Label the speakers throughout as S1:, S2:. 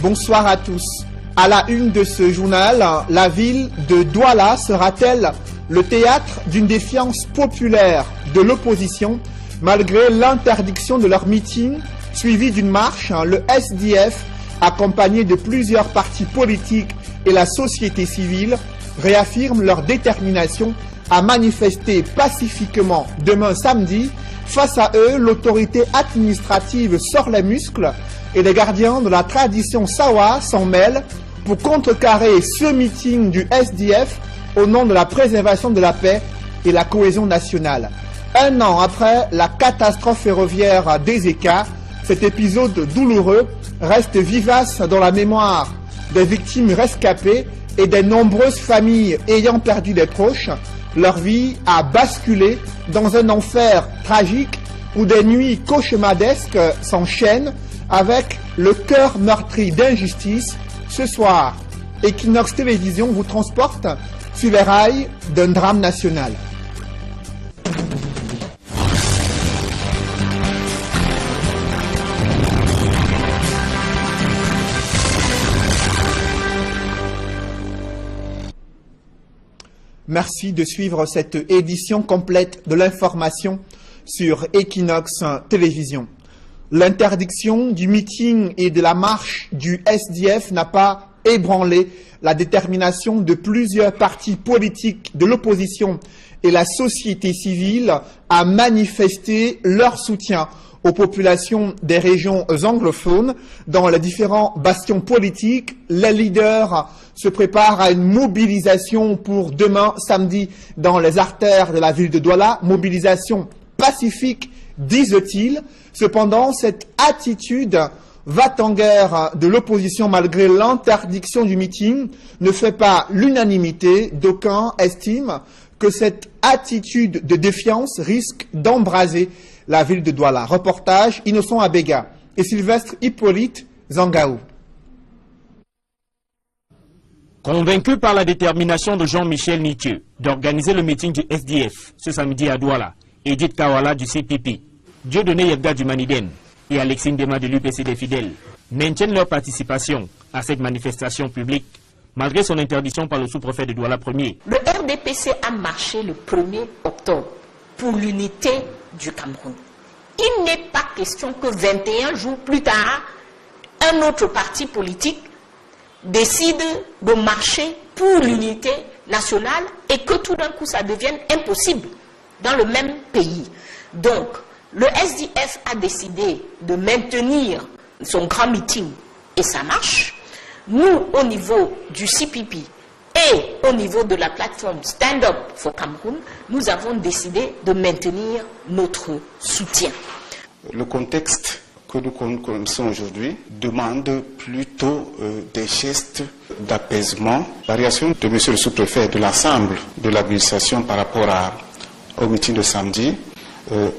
S1: Bonsoir à tous. À la une de ce journal, la ville de Douala sera-t-elle le théâtre d'une défiance populaire de l'opposition malgré l'interdiction de leur meeting suivi d'une marche? Le SDF, accompagné de plusieurs partis politiques et la société civile, réaffirme leur détermination à manifester pacifiquement demain samedi. Face à eux, l'autorité administrative sort les muscles et les gardiens de la tradition Sawa s'en mêlent pour contrecarrer ce meeting du SDF au nom de la préservation de la paix et la cohésion nationale. Un an après la catastrophe ferroviaire d'Ezeka, cet épisode douloureux reste vivace dans la mémoire des victimes rescapées et des nombreuses familles ayant perdu des proches. Leur vie a basculé dans un enfer tragique où des nuits cauchemardesques s'enchaînent avec le cœur meurtri d'injustice. Ce soir, Equinox Télévision vous transporte sur les rails d'un drame national. Merci de suivre cette édition complète de l'information sur Equinox Télévision. L'interdiction du meeting et de la marche du SDF n'a pas ébranlé la détermination de plusieurs partis politiques de l'opposition et la société civile à manifester leur soutien aux populations des régions anglophones. Dans les différents bastions politiques, les leaders se préparent à une mobilisation pour demain samedi dans les artères de la ville de Douala, mobilisation pacifique, disent-ils. Cependant, cette attitude va-t-en-guerre de l'opposition malgré l'interdiction du meeting ne fait pas l'unanimité. D'aucuns estiment que cette attitude de défiance risque d'embraser la ville de Douala. Reportage Innocent Abega et Sylvestre Hippolyte Zangaou.
S2: Convaincu par la détermination de Jean-Michel Nitieux d'organiser le meeting du SDF ce samedi à Douala, Edith Kawala du CPP, Dieudonné Yebda du Maniden et Alexine Dema de l'UPC des Fidèles maintiennent leur participation à cette manifestation publique malgré son interdiction par le sous-préfet de Douala 1er.
S3: Le RDPC a marché le 1er octobre pour l'unité du Cameroun. Il n'est pas question que 21 jours plus tard, un autre parti politique décide de marcher pour l'unité nationale et que tout d'un coup ça devienne impossible dans le même pays. Donc, le SDF a décidé de maintenir son grand meeting et sa marche. Nous, au niveau du CPP et au niveau de la plateforme Stand Up for Cameroun, nous avons décidé de maintenir notre soutien.
S4: Le contexte que nous connaissons aujourd'hui demande plutôt des gestes d'apaisement. La réaction de M. le sous-préfet et de l'ensemble de l'administration par rapport au meeting de samedi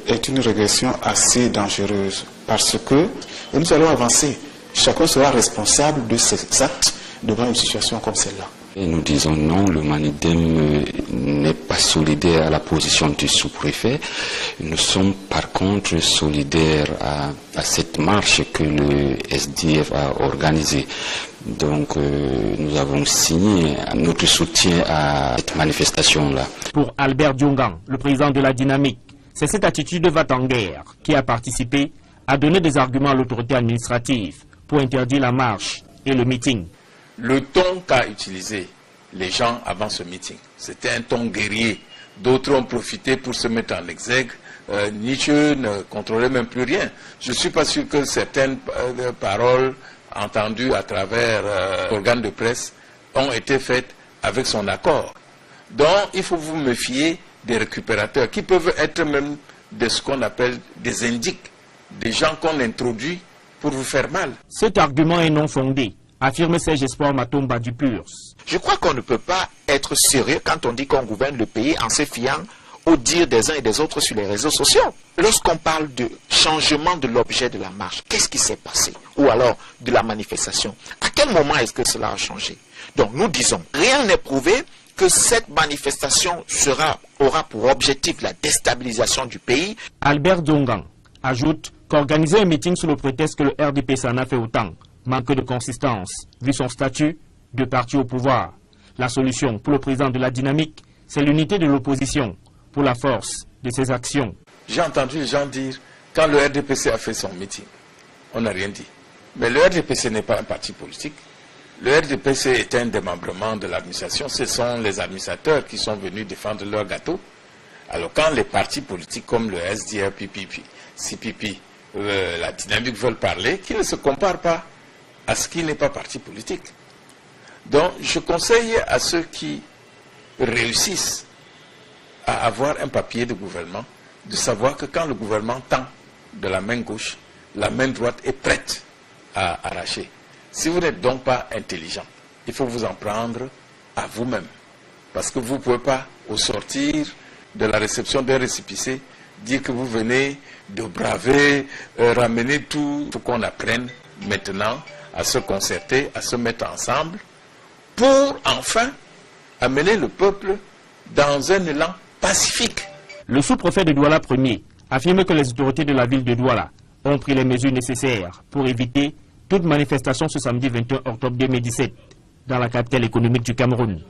S4: est une régression assez dangereuse parce que nous allons avancer. Chacun sera responsable de ses actes devant une situation comme celle-là.
S5: Et nous disons non, le Manidem n'est pas solidaire à la position du sous-préfet. Nous sommes par contre solidaires à cette marche que le SDF a organisée. Donc nous avons signé notre soutien à cette manifestation-là.
S2: Pour Albert Diongan, le président de la Dynamique, c'est cette attitude de va-t-en-guerre qui a participé à donner des arguments à l'autorité administrative pour interdire la marche et le meeting.
S6: Le ton qu'a utilisé les gens avant ce meeting, c'était un ton guerrier. D'autres ont profité pour se mettre en exergue. Nietzsche ne contrôlait même plus rien. Je ne suis pas sûr que certaines paroles entendues à travers l'organe de presse ont été faites avec son accord. Donc il faut vous méfier des récupérateurs qui peuvent être même de ce qu'on appelle des indiques, des gens qu'on introduit pour vous faire mal.
S2: Cet argument est non fondé, affirme Serge Espoir Matomba du PURS.
S7: Je crois qu'on ne peut pas être sérieux quand on dit qu'on gouverne le pays en se fiant au dire des uns et des autres sur les réseaux sociaux. Lorsqu'on parle de changement de l'objet de la marche, qu'est-ce qui s'est passé? Ou alors de la manifestation. À quel moment est-ce que cela a changé? Donc nous disons, rien n'est prouvé que cette manifestation aura pour objectif la déstabilisation du pays.
S2: Albert Zongang ajoute qu'organiser un meeting sous le prétexte que le RDP s'en a fait autant manque de consistance, vu son statut de parti au pouvoir. La solution pour le président de la dynamique, c'est l'unité de l'opposition pour la force de ses actions.
S6: J'ai entendu les gens dire, quand le RDPC a fait son meeting, on n'a rien dit. Mais le RDPC n'est pas un parti politique. Le RDPC est un démembrement de l'administration. Ce sont les administrateurs qui sont venus défendre leur gâteau. Alors quand les partis politiques comme le SDF, CPP, la dynamique veulent parler, qu'ils ne se comparent pas à ce qui n'est pas parti politique. Donc je conseille à ceux qui réussissent à avoir un papier de gouvernement, de savoir que quand le gouvernement tend de la main gauche, la main droite est prête à arracher. Si vous n'êtes donc pas intelligent, il faut vous en prendre à vous-même. Parce que vous ne pouvez pas, au sortir de la réception d'un récépissé, dire que vous venez de braver, ramener tout. Il faut qu'on apprenne maintenant à se concerter, à se mettre ensemble, pour enfin amener le peuple dans un élan pacifique.
S2: Le sous-préfet de Douala Ier affirme que les autorités de la ville de Douala ont pris les mesures nécessaires pour éviter toute manifestation ce samedi 21 octobre 2017 dans la capitale économique du Cameroun.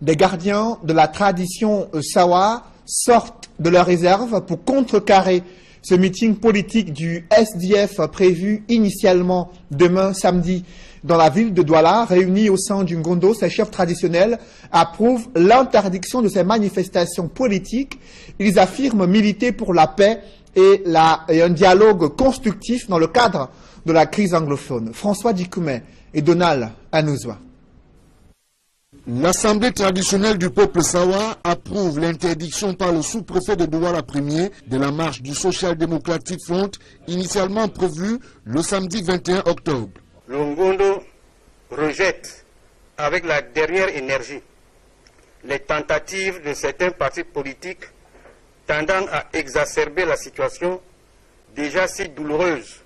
S1: Des gardiens de la tradition Sawa sortent de leur réserve pour contrecarrer ce meeting politique du SDF prévu initialement demain samedi dans la ville de Douala. Réunis au sein du Ngondo, ces chefs traditionnels approuvent l'interdiction de ces manifestations politiques. Ils affirment militer pour la paix et un dialogue constructif dans le cadre de la crise anglophone. François Dikoumé et Donald Anouzwa.
S8: L'Assemblée traditionnelle du peuple Sawa approuve l'interdiction par le sous-préfet de Douala Ier de la marche du Social Democratic Front initialement prévue le samedi 21 octobre.
S9: Le Ngondo rejette avec la dernière énergie les tentatives de certains partis politiques tendant à exacerber la situation déjà si douloureuse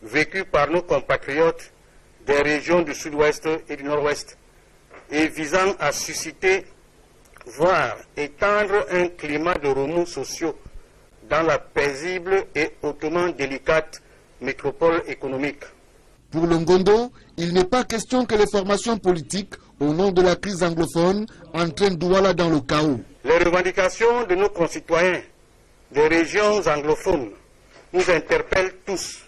S9: vécue par nos compatriotes des régions du sud-ouest et du nord-ouest et visant à susciter, voire étendre un climat de remous sociaux dans la paisible et hautement délicate métropole économique.
S8: Pour le Ngondo, il n'est pas question que les formations politiques, au nom de la crise anglophone, entraînent Douala dans le chaos.
S9: Les revendications de nos concitoyens des régions anglophones nous interpellent tous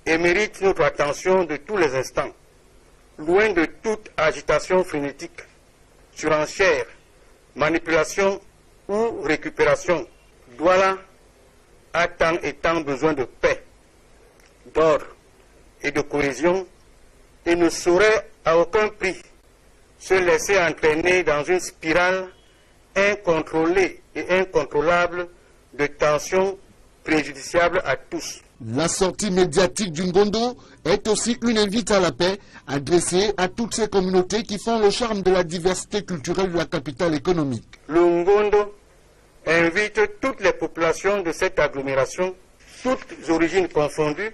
S9: et méritent notre attention de tous les instants. Loin de toute agitation frénétique, surenchère, manipulation ou récupération, Douala a tant et tant besoin de paix, d'ordre et de cohésion et ne saurait à aucun prix se laisser entraîner dans une spirale incontrôlée et incontrôlable de tensions préjudiciables à tous.
S8: La sortie médiatique du Ngondo est aussi une invite à la paix adressée à toutes ces communautés qui font le charme de la diversité culturelle de la capitale économique.
S9: Le Ngondo invite toutes les populations de cette agglomération, toutes origines confondues,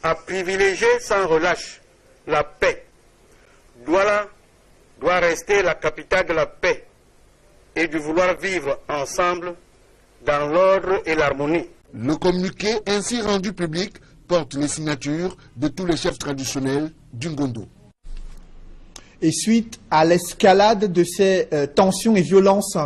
S9: à privilégier sans relâche la paix. Douala doit rester la capitale de la paix et de vouloir vivre ensemble dans l'ordre et l'harmonie.
S8: Le communiqué ainsi rendu public porte les signatures de tous les chefs traditionnels du Ngondo.
S1: Et suite à l'escalade de ces tensions et violences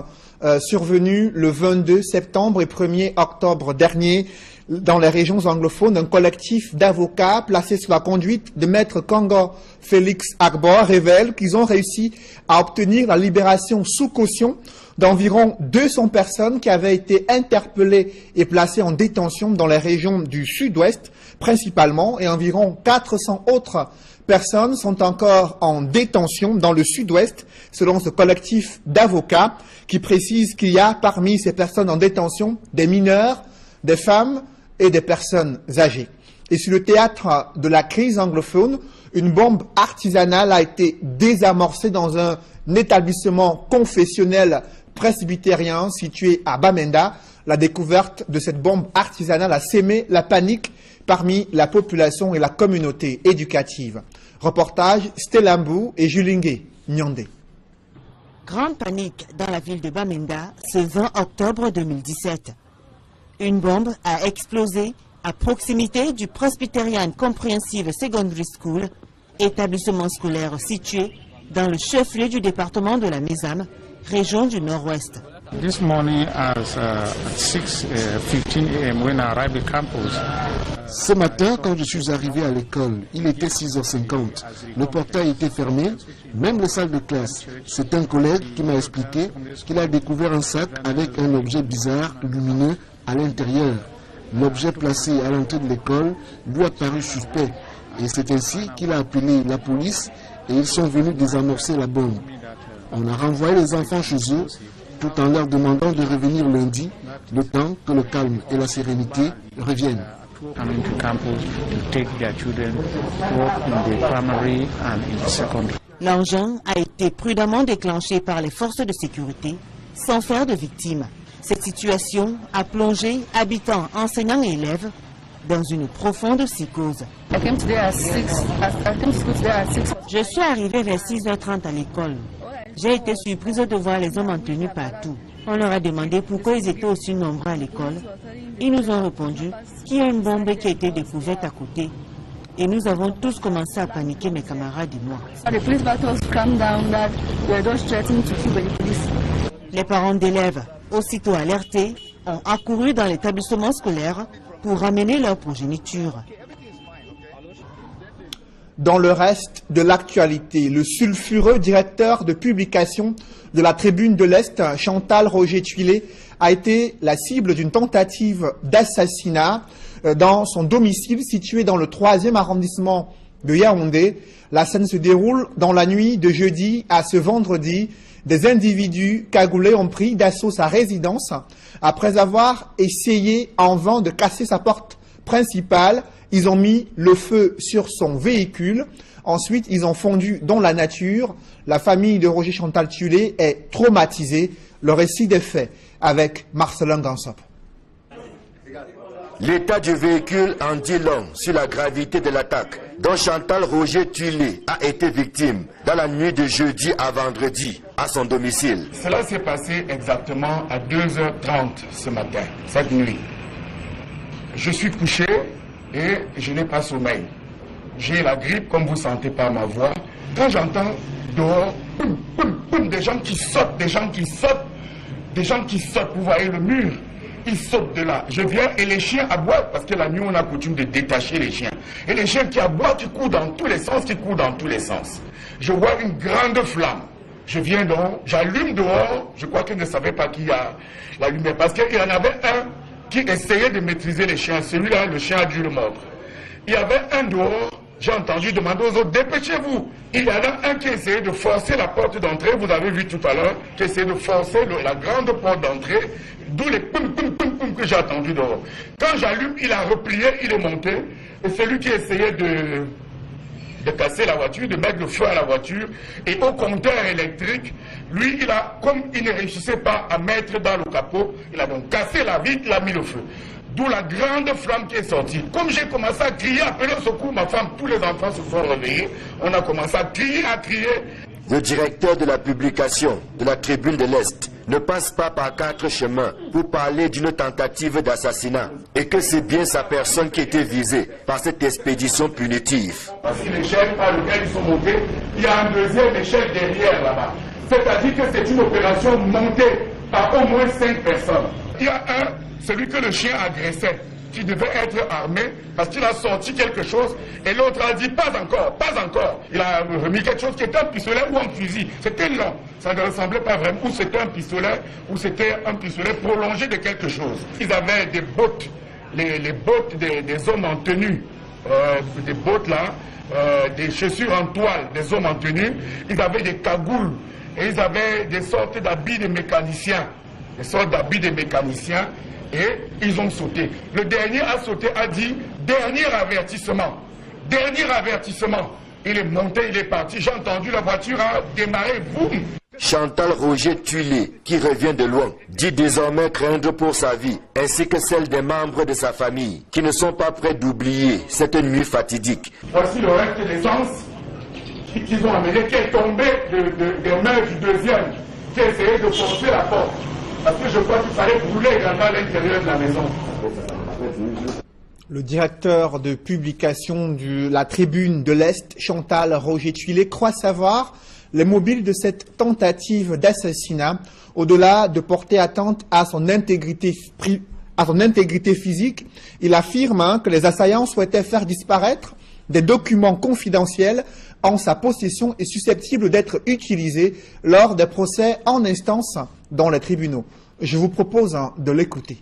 S1: survenues le 22 septembre et 1er octobre dernier dans les régions anglophones, un collectif d'avocats placé sous la conduite de Maître Congo Félix Agbor révèle qu'ils ont réussi à obtenir la libération sous caution d'environ 200 personnes qui avaient été interpellées et placées en détention dans les régions du sud-ouest principalement, et environ 400 autres personnes sont encore en détention dans le sud-ouest, selon ce collectif d'avocats qui précise qu'il y a parmi ces personnes en détention des mineurs, des femmes et des personnes âgées. Et sur le théâtre de la crise anglophone, une bombe artisanale a été désamorcée dans un établissement confessionnel presbytérien situé à Bamenda. La découverte de cette bombe artisanale a sémé la panique parmi la population et la communauté éducative. Reportage Stellambou et Julingue Nyandé.
S10: Grande panique dans la ville de Bamenda ce 20 octobre 2017. Une bombe a explosé à proximité du Presbyterian Comprehensive Secondary School, établissement scolaire situé dans le chef-lieu du département de la Mézame, région du Nord-Ouest.
S11: This morning at 6:15 a.m. when I arrived at campus.
S8: Ce matin, quand je suis arrivé à l'école, il était 6h50. Le portail était fermé, même les salles de classe. C'est un collègue qui m'a expliqué qu'il a découvert un sac avec un objet bizarre, lumineux, à l'intérieur. L'objet placé à l'entrée de l'école lui a paru suspect. Et c'est ainsi qu'il a appelé la police et ils sont venus désamorcer la bombe. On a renvoyé les enfants chez eux, tout en leur demandant de revenir lundi, le temps que le calme et la sérénité reviennent.
S10: L'engin a été prudemment déclenché par les forces de sécurité, sans faire de victimes. Cette situation a plongé habitants, enseignants et élèves dans une profonde psychose. Je suis arrivé vers 6h30 à l'école. J'ai été surprise de voir les hommes en tenue partout. On leur a demandé pourquoi ils étaient aussi nombreux à l'école. Ils nous ont répondu qu'il y a une bombe qui a été découverte à côté. Et nous avons tous commencé à paniquer, mes camarades et moi. Les parents d'élèves, aussitôt alertés, ont accouru dans l'établissement scolaire pour ramener leur progéniture.
S1: Dans le reste de l'actualité, le sulfureux directeur de publication de la Tribune de l'Est, Chantal Roger-Thuilé, a été la cible d'une tentative d'assassinat dans son domicile situé dans le 3e arrondissement de Yaoundé. La scène se déroule dans la nuit de jeudi à ce vendredi. Des individus cagoulés ont pris d'assaut sa résidence après avoir essayé en vain de casser sa porte principale. Ils ont mis le feu sur son véhicule. Ensuite, ils ont fondu dans la nature. La famille de Roger Chantal Thuilé est traumatisée. Le récit des faits avec Marcelin Gansop.
S12: L'état du véhicule en dit long sur la gravité de l'attaque dont Chantal Roger-Thuilé a été victime dans la nuit de jeudi à vendredi à son domicile.
S11: Cela s'est passé exactement à 2h30 ce matin, cette nuit. Je suis couché et je n'ai pas sommeil. J'ai la grippe, comme vous sentez par ma voix. Quand j'entends dehors, boum, boum, boum, des gens qui sautent, des gens qui sautent, vous voyez le mur, ils sautent de là. Je viens et les chiens aboient, parce que la nuit on a coutume de détacher les chiens. Et les chiens qui aboient, qui courent dans tous les sens, Je vois une grande flamme. Je viens donc, j'allume dehors, je crois qu'ils ne savaient pas qui a la lumière, parce qu'il y en avait un qui essayait de maîtriser les chiens. Celui-là, le chien a dû le mordre. Il y avait un dehors, j'ai entendu demander aux autres, dépêchez-vous. Il y en a un qui essayait de forcer la porte d'entrée, vous avez vu tout à l'heure, qui essayait de forcer la grande porte d'entrée, d'où les poum poum poum poum que j'ai entendu dehors. Quand j'allume, il a replié, il est monté, et celui qui essayait de casser la voiture, de mettre le feu à la voiture, et au compteur électrique, lui, comme il ne réussissait pas à mettre dans le capot, il a donc cassé la vitre, il a mis le feu. D'où la grande flamme qui est sortie. Comme j'ai commencé à crier, appeler au secours, ma femme, tous les enfants se sont réveillés, on a commencé à crier.
S12: Le directeur de la publication de la Tribune de l'Est ne passe pas par 4 chemins pour parler d'une tentative d'assassinat et que c'est bien sa personne qui était visée par cette expédition punitive.
S11: Parce que l'échelle par laquelle ils sont montés, il y a un deuxième échelle derrière là-bas. C'est-à-dire que c'est une opération montée par au moins 5 personnes. Il y a celui que le chien agressait, qui devait être armé parce qu'il a sorti quelque chose et l'autre a dit pas encore. Il a remis quelque chose qui était un pistolet ou un fusil. C'était long, ça ne ressemblait pas vraiment. Ou c'était un pistolet prolongé de quelque chose. Ils avaient des bottes, les bottes des hommes en tenue, des bottes là, des chaussures en toile des hommes en tenue. Ils avaient des cagoules et ils avaient des sortes d'habits de mécaniciens. Et ils ont sauté. Le dernier a sauté, a dit dernier avertissement. Il est monté, il est parti. J'ai entendu la voiture a démarré, boum.
S12: Chantal Roger-Thuilé, qui revient de loin, dit désormais craindre pour sa vie, ainsi que celle des membres de sa famille, qui ne sont pas prêts d'oublier cette nuit fatidique.
S11: Voici le reste de l'essence qu'ils ont amené, qui est tombé des mains du deuxième, qui a essayé de forcer la porte. Parce que je crois qu'il fallait brûler également à l'intérieur de la maison.
S1: Le directeur de publication de la Tribune de l'Est, Chantal Roger-Tuilé, croit savoir les mobiles de cette tentative d'assassinat, au-delà de porter atteinte à son intégrité physique. Il affirme que les assaillants souhaitaient faire disparaître des documents confidentiels en sa possession et susceptibles d'être utilisés lors des procès en instance dans les tribunaux. Je vous propose de l'écouter.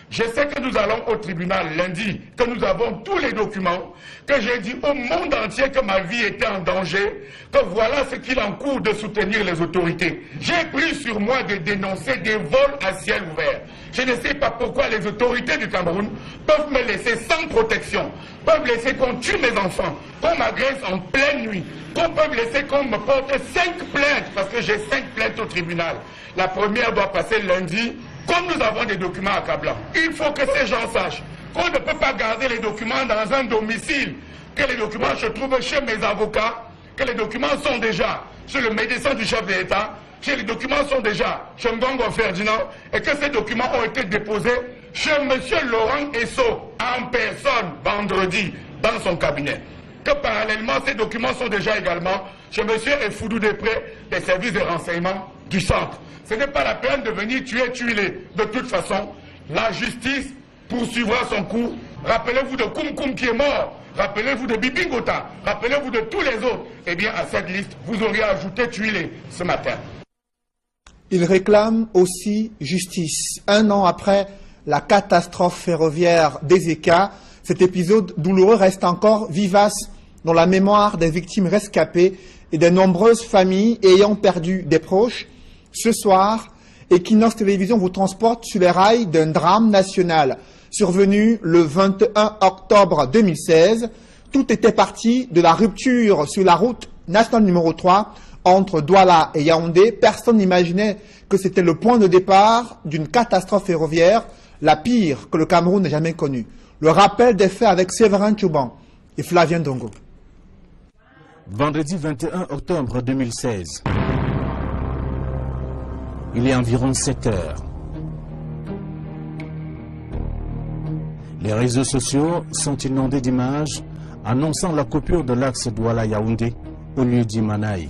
S11: Je sais que nous allons au tribunal lundi, que nous avons tous les documents, que j'ai dit au monde entier que ma vie était en danger, que voilà ce qu'il en court de soutenir les autorités. J'ai pris sur moi de dénoncer des vols à ciel ouvert. Je ne sais pas pourquoi les autorités du Cameroun peuvent me laisser sans protection, peuvent laisser qu'on tue mes enfants, qu'on m'agresse en pleine nuit, qu'on peut laisser qu'on me porte 5 plaintes, parce que j'ai 5 plaintes au tribunal. La première doit passer lundi. Comme nous avons des documents accablants, il faut que ces gens sachent qu'on ne peut pas garder les documents dans un domicile, que les documents se trouvent chez mes avocats, que les documents sont déjà chez le médecin du chef de l'État, que les documents sont déjà chez Ngongo Ferdinand, et que ces documents ont été déposés chez M. Laurent Esso, en personne, vendredi, dans son cabinet. Que parallèlement, ces documents sont déjà également chez M. Efoudou Després, des services de renseignement du centre. Ce n'est pas la peine de venir tuer Tuilé. De toute façon, la justice poursuivra son cours. Rappelez-vous de Koum Koum qui est mort. Rappelez-vous de Bibi Ngota. Rappelez-vous de tous les autres. Eh bien, à cette liste, vous auriez ajouté Tuilé ce matin.
S1: Il réclame aussi justice. 1 an après la catastrophe ferroviaire d'Ezeka, cet épisode douloureux reste encore vivace dans la mémoire des victimes rescapées et des nombreuses familles ayant perdu des proches. Ce soir, Equinox Télévision vous transporte sur les rails d'un drame national. Survenu le 21 octobre 2016, tout était parti de la rupture sur la route nationale numéro 3 entre Douala et Yaoundé. Personne n'imaginait que c'était le point de départ d'une catastrophe ferroviaire, la pire que le Cameroun n'ait jamais connue. Le rappel des faits avec Séverin Tchouban et Flavien Dongo.
S2: Vendredi 21 octobre 2016. Il est environ 7 heures. Les réseaux sociaux sont inondés d'images annonçant la coupure de l'axe Douala-Yaoundé au lieu d'Imanaï.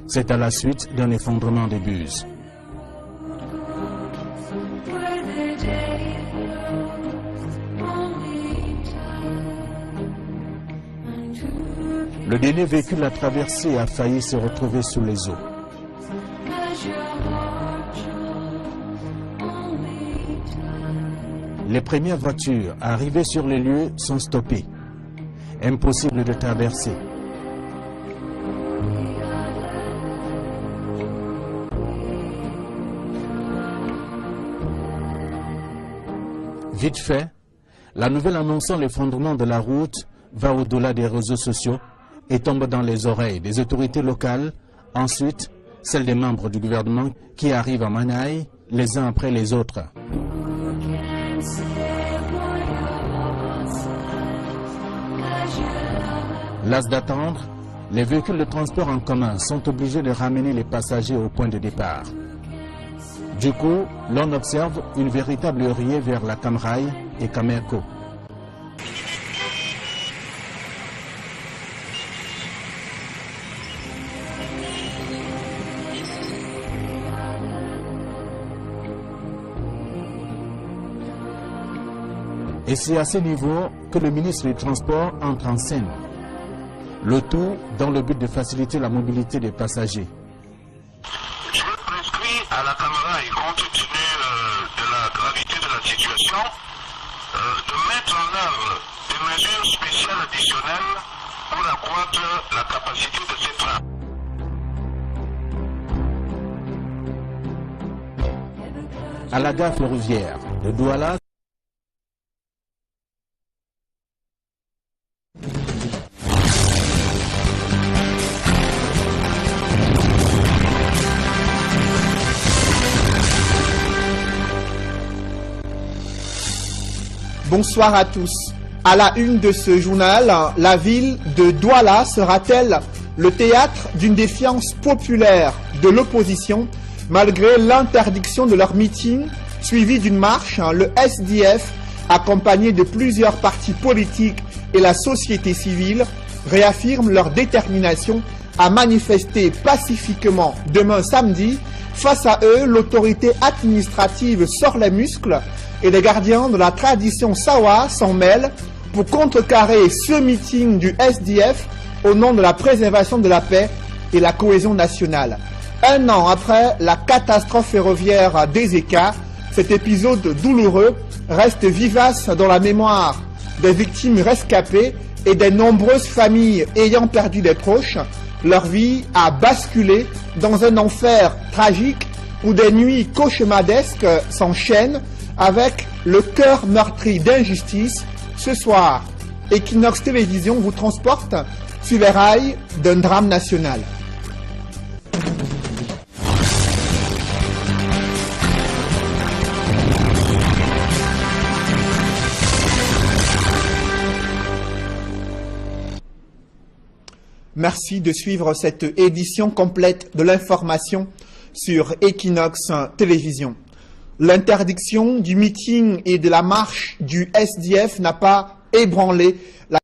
S2: C'est à la suite d'un effondrement des bus. Le dernier véhicule à traverser a failli se retrouver sous les eaux. Les premières voitures arrivées sur les lieux sont stoppées. Impossible de traverser. Vite fait, la nouvelle annonçant l'effondrement de la route va au-delà des réseaux sociaux et tombe dans les oreilles des autorités locales, ensuite celles des membres du gouvernement qui arrivent à Manaï les uns après les autres. Las d'attendre, les véhicules de transport en commun sont obligés de ramener les passagers au point de départ. Du coup, l'on observe une véritable ruée vers la Camraï et Camerco. Et c'est à ce niveau que le ministre des Transports entre en scène. Le tout dans le but de faciliter la mobilité des passagers.
S13: Je prescris à la Camaraï, compte tenu de la gravité de la situation, de mettre en œuvre des mesures spéciales additionnelles pour accroître la capacité de ces trains.
S2: À la gare ferroviaire de Douala,
S1: Bonsoir à tous. À la une de ce journal, la ville de Douala sera-t-elle le théâtre d'une défiance populaire de l'opposition malgré l'interdiction de leur meeting suivi d'une marche? Le SDF accompagnés de plusieurs partis politiques et la société civile, réaffirment leur détermination à manifester pacifiquement demain samedi. Face à eux, l'autorité administrative sort les muscles et les gardiens de la tradition Sawa s'en mêlent pour contrecarrer ce meeting du SDF au nom de la préservation de la paix et la cohésion nationale. Un an après la catastrophe ferroviaire d'Ezeka, cet épisode douloureux reste vivace dans la mémoire des victimes rescapées et des nombreuses familles ayant perdu des proches. Leur vie a basculé dans un enfer tragique où des nuits cauchemardesques s'enchaînent avec le cœur meurtri d'injustice. Ce soir, Equinox Télévision vous transporte sur les rails d'un drame national. Merci de suivre cette édition complète de l'information sur Equinox Télévision. L'interdiction du meeting et de la marche du SDF n'a pas ébranlé la...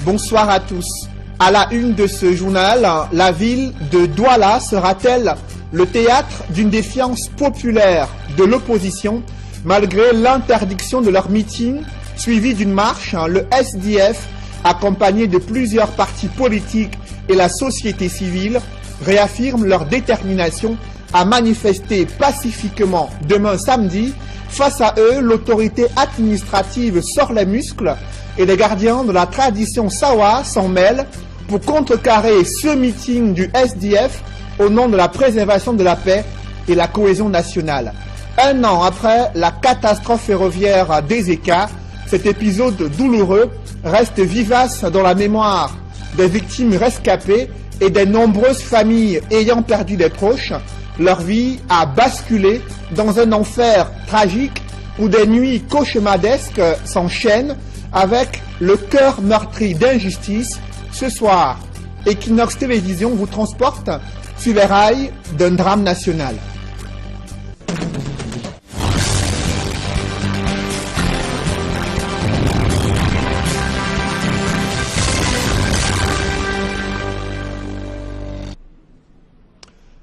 S1: Bonsoir à tous. À la une de ce journal, la ville de Douala sera-t-elle le théâtre d'une défiance populaire de l'opposition malgré l'interdiction de leur meeting suivi d'une marche? Le SDF, accompagné de plusieurs partis politiques et la société civile, réaffirme leur détermination à manifester pacifiquement demain samedi. Face à eux, l'autorité administrative sort les muscles et les gardiens de la tradition Sawa s'en mêlent pour contrecarrer ce meeting du SDF au nom de la préservation de la paix et la cohésion nationale. Un an après la catastrophe ferroviaire d'Ezeka, cet épisode douloureux reste vivace dans la mémoire des victimes rescapées et des nombreuses familles ayant perdu des proches. Leur vie a basculé dans un enfer tragique où des nuits cauchemardesques s'enchaînent avec le cœur meurtri d'injustice. Ce soir, Equinox Télévision vous transporte sur les rails d'un drame national.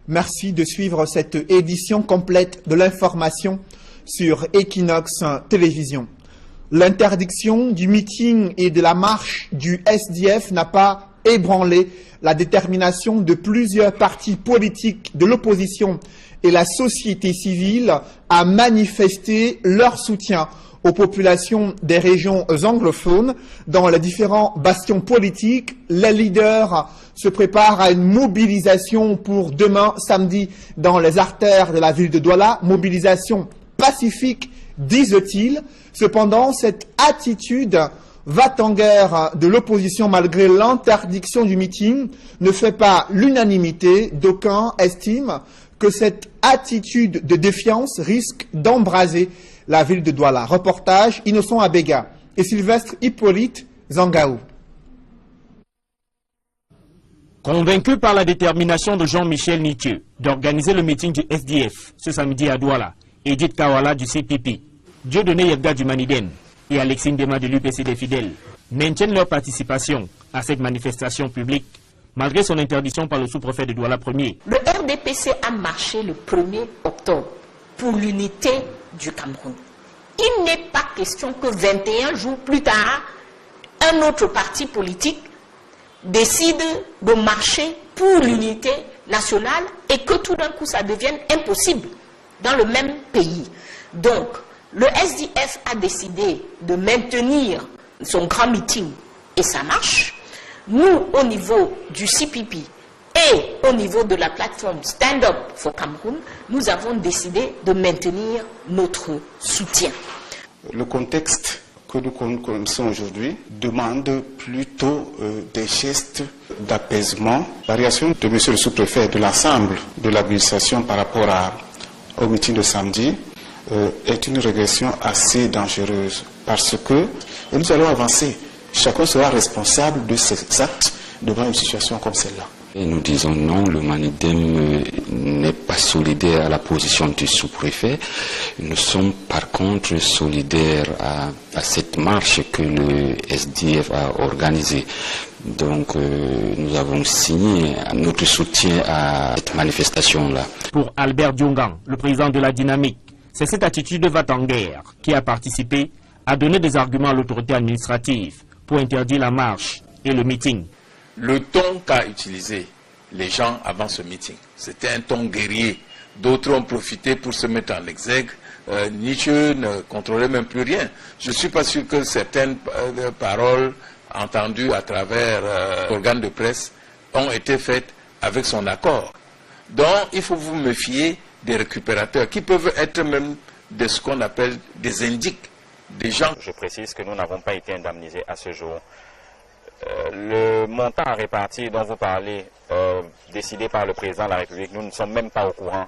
S1: Merci de suivre cette édition complète de l'information sur Equinox Télévision. L'interdiction du meeting et de la marche du SDF n'a pas ébranlé la détermination de plusieurs partis politiques de l'opposition et la société civile à manifester leur soutien aux populations des régions anglophones. Dans les différents bastions politiques, les leaders se préparent à une mobilisation pour demain samedi dans les artères de la ville de Douala, mobilisation pacifique, disent-ils. Cependant, cette attitude va-t-en-guerre de l'opposition malgré l'interdiction du meeting ne fait pas l'unanimité. D'aucuns estiment que cette attitude de défiance risque d'embraser la ville de Douala. Reportage Innocent Abega et Sylvestre Hippolyte Zangaou.
S2: Convaincu par la détermination de Jean-Michel Nitieux d'organiser le meeting du SDF ce samedi à Douala, Edith Kawala du CPP, Dieudonné Yebga du Maniden et Alexis Ndema de l'UPC des Fidèles maintiennent leur participation à cette manifestation publique malgré son interdiction par le sous-préfet de Douala Ier.
S3: Le RDPC a marché le 1er octobre pour l'unité du Cameroun. Il n'est pas question que 21 jours plus tard, un autre parti politique décide de marcher pour l'unité nationale et que tout d'un coup ça devienne impossible dans le même pays. Donc, le SDF a décidé de maintenir son grand meeting et sa marche. Nous, au niveau du CPP et au niveau de la plateforme Stand Up for Cameroun, nous avons décidé de maintenir notre soutien.
S4: Le contexte que nous connaissons aujourd'hui demande plutôt des gestes d'apaisement. La réaction de M. le sous-préfet et de l'ensemble de l'administration par rapport au meeting de samedi est une régression assez dangereuse parce que nous allons avancer. Chacun sera responsable de ses actes devant une situation comme celle-là.
S5: Et nous disons non, le Manidem n'est pas solidaire à la position du sous-préfet. Nous sommes par contre solidaires à cette marche que le SDF a organisée. Donc nous avons signé notre soutien à cette manifestation-là.
S2: Pour Albert Diongan, le président de la Dynamique, c'est cette attitude de va-t-en-guerre qui a participé à donner des arguments à l'autorité administrative pour interdire la marche et le meeting.
S6: Le ton qu'a utilisé les gens avant ce meeting, c'était un ton guerrier. D'autres ont profité pour se mettre en exergue. Nietzsche ne contrôlait même plus rien. Je ne suis pas sûr que certaines paroles entendues à travers l'organe de presse ont été faites avec son accord. Donc il faut vous méfier des récupérateurs qui peuvent être même de ce qu'on appelle des indiques, des gens.
S14: Je précise que nous n'avons pas été indemnisés à ce jour. Le montant à répartir dont vous parlez, décidé par le président de la République, nous ne sommes même pas au courant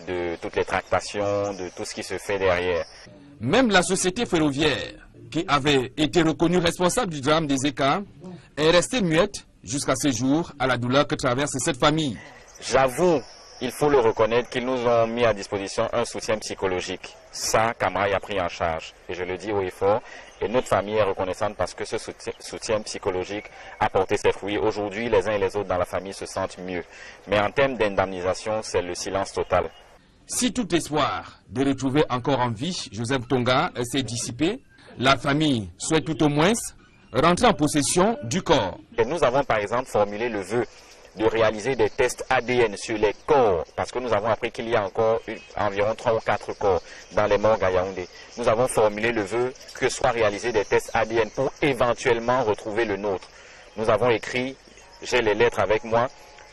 S14: de toutes les tractations, de tout ce qui se fait derrière.
S15: Même la société ferroviaire, qui avait été reconnue responsable du drame des ECA, est restée muette jusqu'à ce jour à la douleur que traverse cette famille.
S14: J'avoue, il faut le reconnaître, qu'ils nous ont mis à disposition un soutien psychologique. Ça, Camraille a pris en charge. Et je le dis haut et fort. Et notre famille est reconnaissante parce que ce soutien psychologique a porté ses fruits. Aujourd'hui, les uns et les autres dans la famille se sentent mieux. Mais en termes d'indemnisation, c'est le silence total.
S15: Si tout espoir de retrouver encore en vie Joseph Tonga s'est dissipé, la famille souhaite tout au moins rentrer en possession du corps.
S14: Et nous avons par exemple formulé le vœu de réaliser des tests ADN sur les corps, parce que nous avons appris qu'il y a encore environ 3 ou 4 corps dans les morgues à Yaoundé. Nous avons formulé le vœu que soient réalisés des tests ADN pour éventuellement retrouver le nôtre. Nous avons écrit, j'ai les lettres avec moi,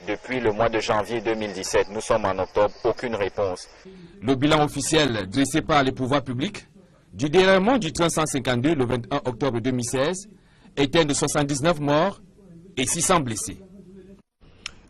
S14: depuis le mois de janvier 2017. Nous sommes en octobre, aucune réponse.
S15: Le bilan officiel dressé par les pouvoirs publics du déraillement du train 152 le 21 octobre 2016 était de 79 morts et 600 blessés.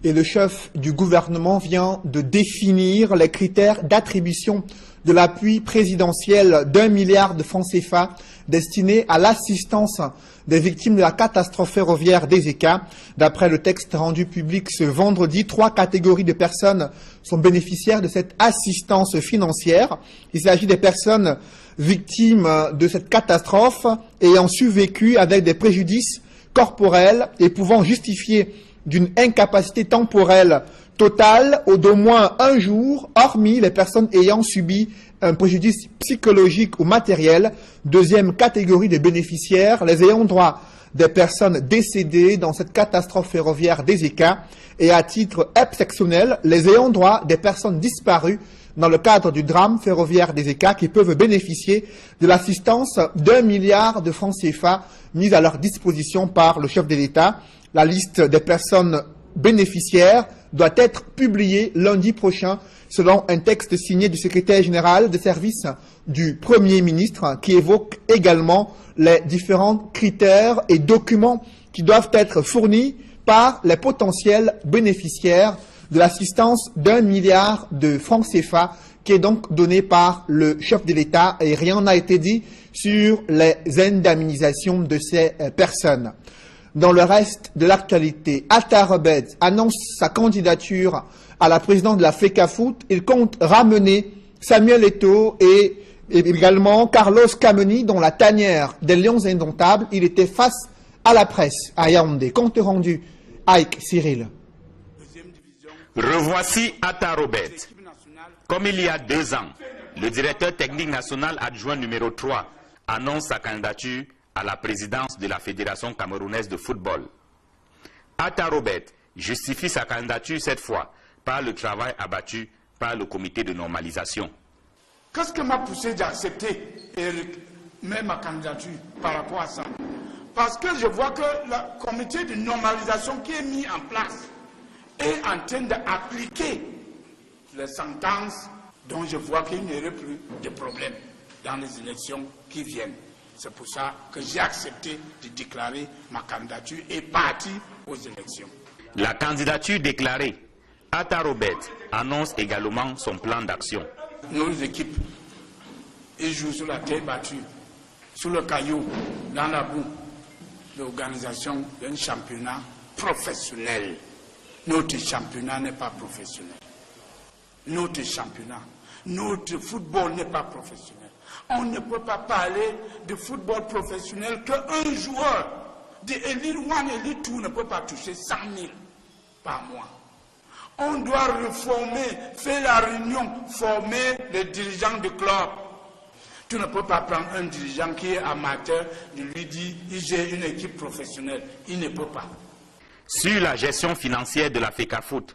S1: Et le chef du gouvernement vient de définir les critères d'attribution de l'appui présidentiel d'1 milliard de francs CFA destiné à l'assistance des victimes de la catastrophe ferroviaire des ECA. D'après le texte rendu public ce vendredi, 3 catégories de personnes sont bénéficiaires de cette assistance financière. Il s'agit des personnes victimes de cette catastrophe ayant survécu avec des préjudices corporels et pouvant justifier d'une incapacité temporelle totale ou d'au moins 1 jour, hormis les personnes ayant subi un préjudice psychologique ou matériel. Deuxième catégorie de bénéficiaires, les ayants droit des personnes décédées dans cette catastrophe ferroviaire des ECA et à titre exceptionnel, les ayants droit des personnes disparues dans le cadre du drame ferroviaire des ECA qui peuvent bénéficier de l'assistance d'1 milliard de francs CFA mise à leur disposition par le chef de l'État. La liste des personnes bénéficiaires doit être publiée lundi prochain selon un texte signé du secrétaire général des services du Premier ministre qui évoque également les différents critères et documents qui doivent être fournis par les potentiels bénéficiaires de l'assistance d'1 milliard de francs CFA qui est donc donné par le chef de l'État et rien n'a été dit sur les indemnisations de ces personnes. Dans le reste de l'actualité, Atta Robert annonce sa candidature à la présidence de la FECAFOOT. Il compte ramener Samuel Eto'o et également Carlos Kameni, dont la tanière des Lions Indomptables. Il était face à la presse à Yaoundé. Compte rendu, Ike Cyril.
S16: Revoici Atta Robert. Comme il y a 2 ans, le directeur technique national adjoint numéro 3 annonce sa candidature à la présidence de la Fédération camerounaise de football. Atta Robert justifie sa candidature cette fois par le travail abattu par le comité de normalisation.
S11: Qu'est-ce qui m'a poussé d'accepter même ma candidature par rapport à ça? Parce que je vois que le comité de normalisation qui est mis en place est en train d'appliquer les sentences dont je vois qu'il n'y aurait plus de problème dans les élections qui viennent. C'est pour ça que j'ai accepté de déclarer ma candidature et partir aux élections.
S16: La candidature déclarée, Atta Robert annonce également son plan d'action.
S11: Nos équipes Ils jouent sur la terre battue, sur le caillou, dans la boue. L'organisation d'un championnat professionnel. Notre championnat n'est pas professionnel. Notre championnat, notre football n'est pas professionnel. On ne peut pas parler de football professionnel qu'un joueur de Elite 1, Elite 2 ne peut pas toucher 100 000 par mois. On doit reformer, faire la réunion, former les dirigeants du club. Tu ne peux pas prendre un dirigeant qui est amateur, de lui dire il gère une équipe professionnelle. Il ne peut pas.
S16: Sur la gestion financière de la FECAFOOT,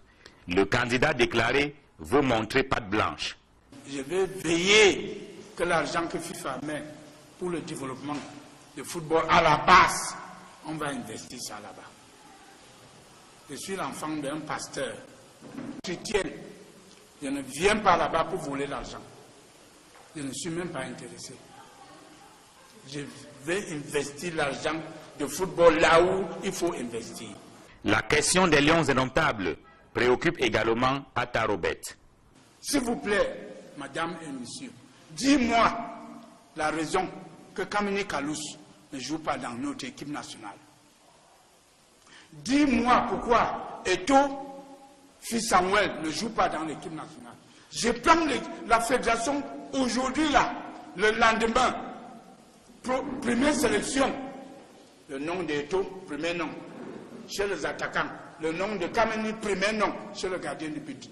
S16: le candidat déclaré veut montrer patte blanche.
S11: Je vais veiller que l'argent que FIFA met pour le développement du football à la base, on va investir ça là-bas. Je suis l'enfant d'un pasteur chrétien. Je ne viens pas là-bas pour voler l'argent. Je ne suis même pas intéressé. Je vais investir l'argent de football là où il faut investir.
S16: La question des lions indomptables préoccupe également Atta Robert.
S11: S'il vous plaît, madame et monsieur, dis-moi la raison que Kamini Kalous ne joue pas dans notre équipe nationale. Dis-moi pourquoi Eto, fils Samuel, ne joue pas dans l'équipe nationale. Je prends la fédération aujourd'hui là, le lendemain, première sélection, le nom d'Eto, premier nom, chez les attaquants, le nom de Kamini, premier nom, chez le gardien de but.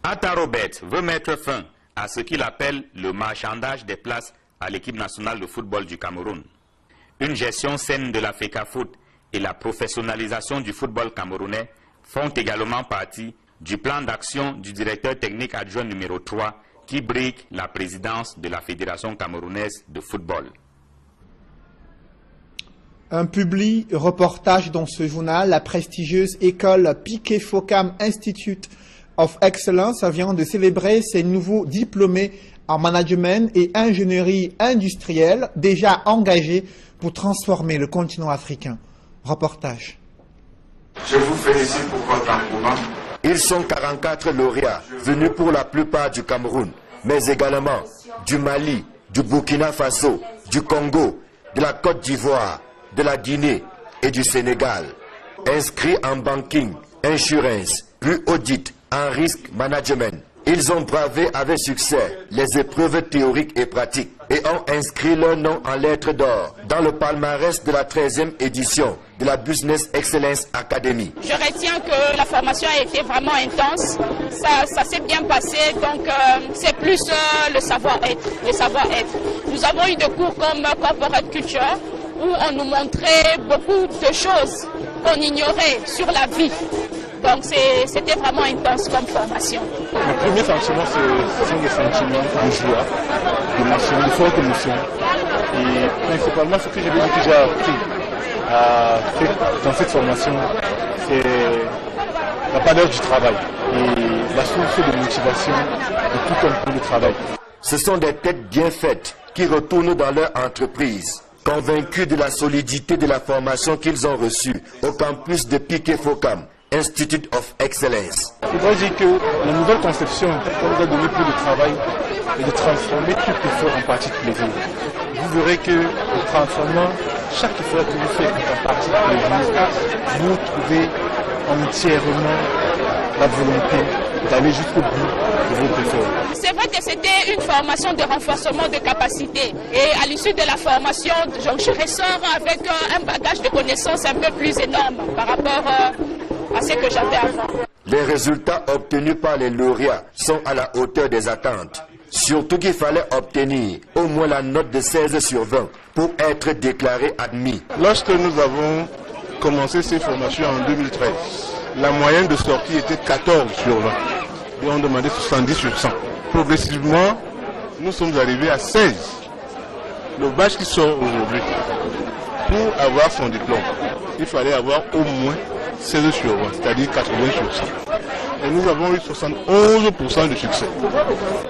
S16: Atta Robert veut mettre fin à ce qu'il appelle le marchandage des places à l'équipe nationale de football du Cameroun. Une gestion saine de la FECAFOOT et la professionnalisation du football camerounais font également partie du plan d'action du directeur technique adjoint numéro 3 qui brigue la présidence de la Fédération camerounaise de football.
S1: Un public reportage dans ce journal, la prestigieuse école Piquet-Focam Institute of Excellence vient de célébrer ses nouveaux diplômés en management et ingénierie industrielle déjà engagés pour transformer le continent africain. Reportage.
S17: Je vous félicite pour votre engouement.
S12: Ils sont 44 lauréats, venus pour la plupart du Cameroun, mais également du Mali, du Burkina Faso, du Congo, de la Côte d'Ivoire, de la Guinée et du Sénégal. Inscrits en banking, insurance, puis audit, en risk management. Ils ont bravé avec succès les épreuves théoriques et pratiques et ont inscrit leur nom en lettres d'or dans le palmarès de la 13e édition de la Business Excellence Academy.
S18: Je retiens que la formation a été vraiment intense, ça s'est bien passé, donc c'est plus le savoir-être. Nous avons eu des cours comme Corporate Culture où on nous montrait beaucoup de choses qu'on ignorait sur la vie. Donc c'était vraiment intense comme formation.
S19: Le premier sentiment, ce sont des sentiments de joie, d'émotion, de forte émotion. Et principalement, ce que j'ai déjà appris dans cette formation, c'est la valeur du travail et la source de motivation de tout un peu de travail.
S12: Ce sont des têtes bien faites qui retournent dans leur entreprise, convaincus de la solidité de la formation qu'ils ont reçue au campus de Piquet-Focam Institute of Excellence.
S19: Je dois dire que la nouvelle conception nous a donné plus de travail et de transformer tout effort en partie de plaisir. Vous verrez que en transformant chaque effort que vous faites en partie de plaisir, vous trouvez entièrement la volonté d'aller jusqu'au bout de votre effort.
S18: C'est vrai que c'était une formation de renforcement de capacité. Et à l'issue de la formation, je ressors avec un bagage de connaissances un peu plus énorme par rapport à ce que j'avais avant.
S12: Les résultats obtenus par les lauréats sont à la hauteur des attentes. Surtout qu'il fallait obtenir au moins la note de 16 sur 20 pour être déclaré admis.
S19: Lorsque nous avons commencé ces formations en 2013, la moyenne de sortie était 14 sur 20. Et on demandait 70 sur 100. Progressivement, nous sommes arrivés à 16. Le badge qui sort aujourd'hui, pour avoir son diplôme, il fallait avoir au moins 16 sur 20, c'est-à-dire 80 sur 100. Et nous avons eu 71% de succès.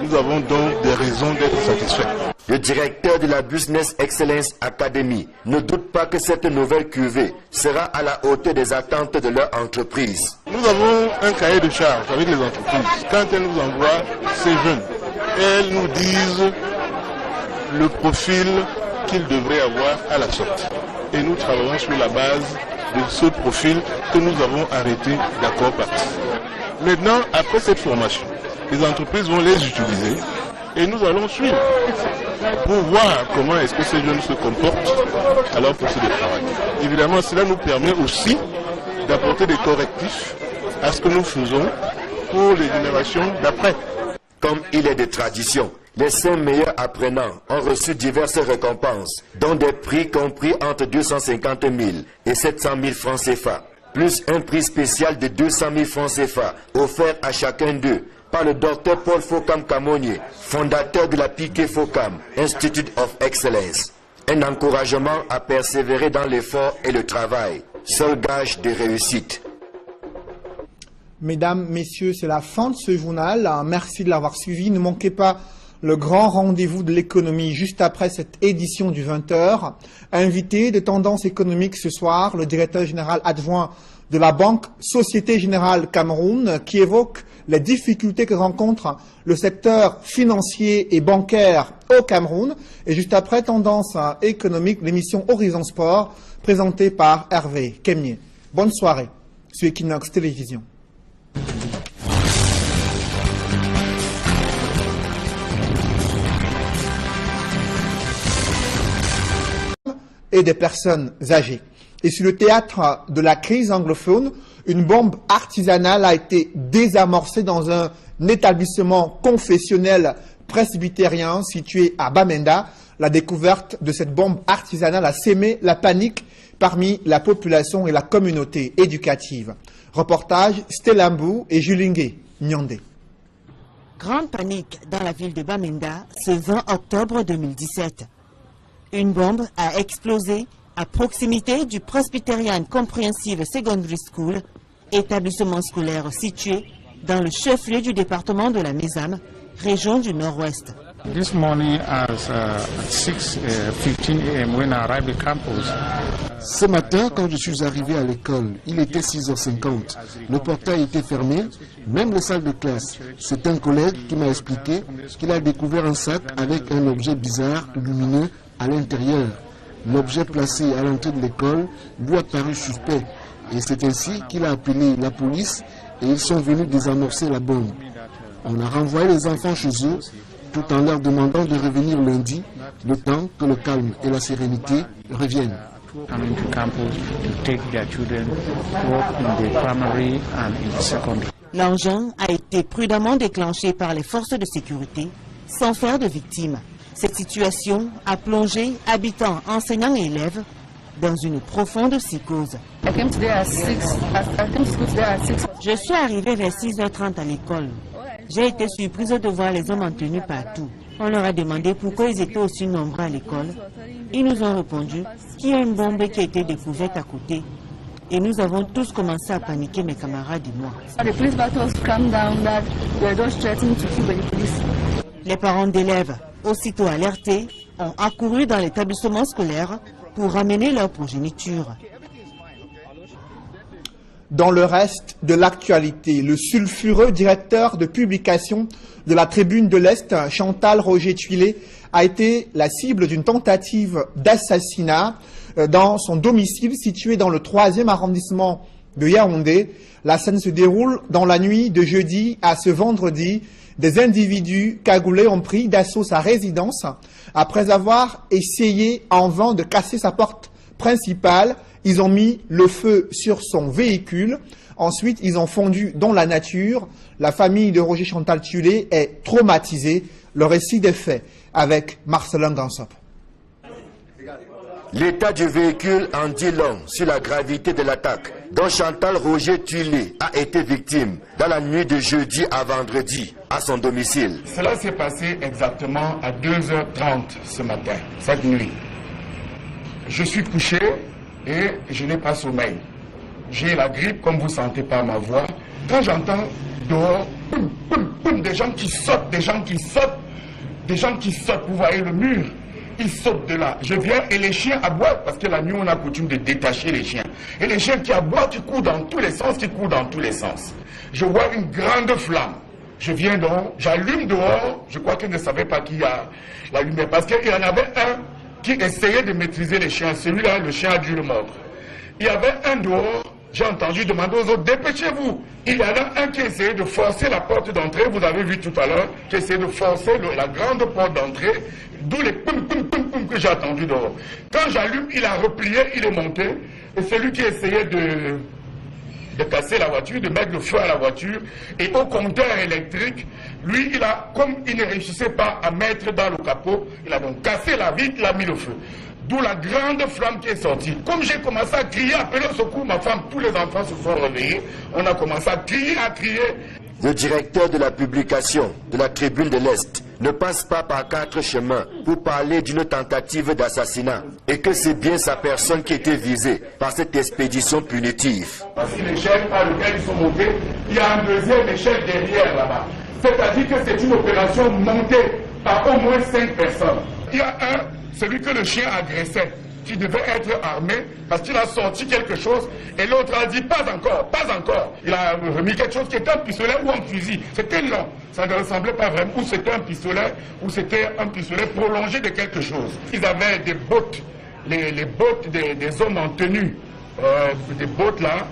S19: Nous avons donc des raisons d'être satisfaits.
S12: Le directeur de la Business Excellence Academy ne doute pas que cette nouvelle cuvée sera à la hauteur des attentes de leur entreprise.
S19: Nous avons un cahier de charge avec les entreprises. Quand elles nous envoient ces jeunes, elles nous disent le profil qu'il devrait avoir à la sortie. Et nous travaillons sur la base de ce profil que nous avons arrêté d'accord parti. Maintenant, après cette formation, les entreprises vont les utiliser et nous allons suivre pour voir comment est-ce que ces jeunes se comportent à leur poste de travail. Évidemment, cela nous permet aussi d'apporter des correctifs à ce que nous faisons pour les générations d'après.
S12: Comme il est de tradition, les 5 meilleurs apprenants ont reçu diverses récompenses, dont des prix compris entre 250 000 et 700 000 francs CFA, plus un prix spécial de 200 000 francs CFA, offert à chacun d'eux par le docteur Paul Fokam Kamonier, fondateur de la Piquet Fokam, Institute of Excellence. Un encouragement à persévérer dans l'effort et le travail, seul gage de réussite.
S1: Mesdames, Messieurs, c'est la fin de ce journal. Merci de l'avoir suivi. Ne manquez pas le grand rendez-vous de l'économie juste après cette édition du 20h. Invité de Tendance économique ce soir, le directeur général adjoint de la Banque Société Générale Cameroun qui évoque les difficultés que rencontre le secteur financier et bancaire au Cameroun. Et juste après, Tendance économique, l'émission Horizon Sport présentée par Hervé Kemnier. Bonne soirée sur Equinox Télévision. Et des personnes âgées. Et sur le théâtre de la crise anglophone, une bombe artisanale a été désamorcée dans un établissement confessionnel presbytérien situé à Bamenda. La découverte de cette bombe artisanale a sémé la panique parmi la population et la communauté éducative. Reportage Stellambou et Julingue Nyondé.
S10: Grande panique dans la ville de Bamenda ce 20 octobre 2017. Une bombe a explosé à proximité du Presbyterian Comprehensive Secondary School, établissement scolaire situé dans le chef-lieu du département de la Mézam, région du Nord-Ouest.
S20: This morning at 6:15 a.m. when I arrived at campus.
S8: Ce matin, quand je suis arrivé à l'école, il était 6h50. Le portail était fermé, même les salles de classe. C'est un collègue qui m'a expliqué qu'il a découvert un sac avec un objet bizarre, lumineux, à l'intérieur. L'objet placé à l'entrée de l'école lui a paru suspect. Et c'est ainsi qu'il a appelé la police et ils sont venus désamorcer la bombe. On a renvoyé les enfants chez eux, tout en leur demandant de revenir lundi, le temps que le calme et la sérénité reviennent.
S10: L'engin a été prudemment déclenché par les forces de sécurité, sans faire de victimes. Cette situation a plongé habitants, enseignants et élèves dans une profonde psychose. Je suis arrivé vers 6h30 à l'école. J'ai été surprise de voir les hommes en tenue partout. On leur a demandé pourquoi ils étaient aussi nombreux à l'école. Ils nous ont répondu qu'il y a une bombe qui a été découverte à côté. Et nous avons tous commencé à paniquer, mes camarades et moi. Les parents d'élèves, aussitôt alertés, ont accouru dans l'établissement scolaire pour ramener leur progéniture.
S1: Dans le reste de l'actualité, le sulfureux directeur de publication de la Tribune de l'Est, Chantal Roger-Tuilé, a été la cible d'une tentative d'assassinat dans son domicile situé dans le 3e arrondissement de Yaoundé. La scène se déroule dans la nuit de jeudi à ce vendredi. Des individus cagoulés ont pris d'assaut sa résidence après avoir essayé en vain de casser sa porte principale. Ils ont mis le feu sur son véhicule. Ensuite, ils ont fondu dans la nature. La famille de Roger Chantal Tuilé est traumatisée. Le récit des faits avec Marcelin Gansop.
S12: L'état du véhicule en dit long sur la gravité de l'attaque dont Chantal Roger-Tuilé a été victime dans la nuit de jeudi à vendredi à son domicile.
S11: Cela s'est passé exactement à 2h30 ce matin, cette nuit. Je suis couché et je n'ai pas sommeil. J'ai la grippe, comme vous sentez par ma voix. Quand j'entends dehors, boum, boum, boum, des gens qui sautent, des gens qui sautent, des gens qui sautent, vous voyez le mur, ils sautent de là. Je viens et les chiens aboient, parce que la nuit on a coutume de détacher les chiens. Et les chiens qui aboient, qui courent dans tous les sens, qui courent dans tous les sens. Je vois une grande flamme Je viens dehors, j'allume dehors, je crois qu'il ne savait pas qui a la lumière, parce qu'il y en avait un qui essayait de maîtriser les chiens. Celui-là, le chien a dû le mordre. Il y avait un dehors, j'ai entendu demander aux autres, dépêchez-vous. Il y en a un qui essayait de forcer la porte d'entrée, vous avez vu tout à l'heure, qui essayait de forcer la grande porte d'entrée, d'où les poum poum poum poum que j'ai entendu dehors. Quand j'allume, il a replié, il est monté, et celui qui essayait de casser la voiture, de mettre le feu à la voiture, et au compteur électrique, lui, comme il ne réussissait pas à mettre dans le capot, il a donc cassé la vitre, il a mis le feu. D'où la grande flamme qui est sortie. Comme j'ai commencé à crier, appeler au secours, ma femme, tous les enfants se sont réveillés, on a commencé à crier,
S12: Le directeur de la publication de la Tribune de l'Est ne passe pas par 4 chemins pour parler d'une tentative d'assassinat et que c'est bien sa personne qui était visée par cette expédition punitive.
S11: Parce que l'échelle par laquelle ils sont montés, il y a un deuxième échelle derrière là-bas. C'est-à-dire que c'est une opération montée par au moins 5 personnes. Il y a celui que le chien agressait, qui devait être armé parce qu'il a sorti quelque chose et l'autre a dit pas encore, pas encore. Il a remis quelque chose qui était un pistolet ou un fusil. C'était long, ça ne ressemblait pas vraiment. Ou c'était un pistolet prolongé de quelque chose. Ils avaient des bottes, les bottes des hommes en tenue, des bottes là,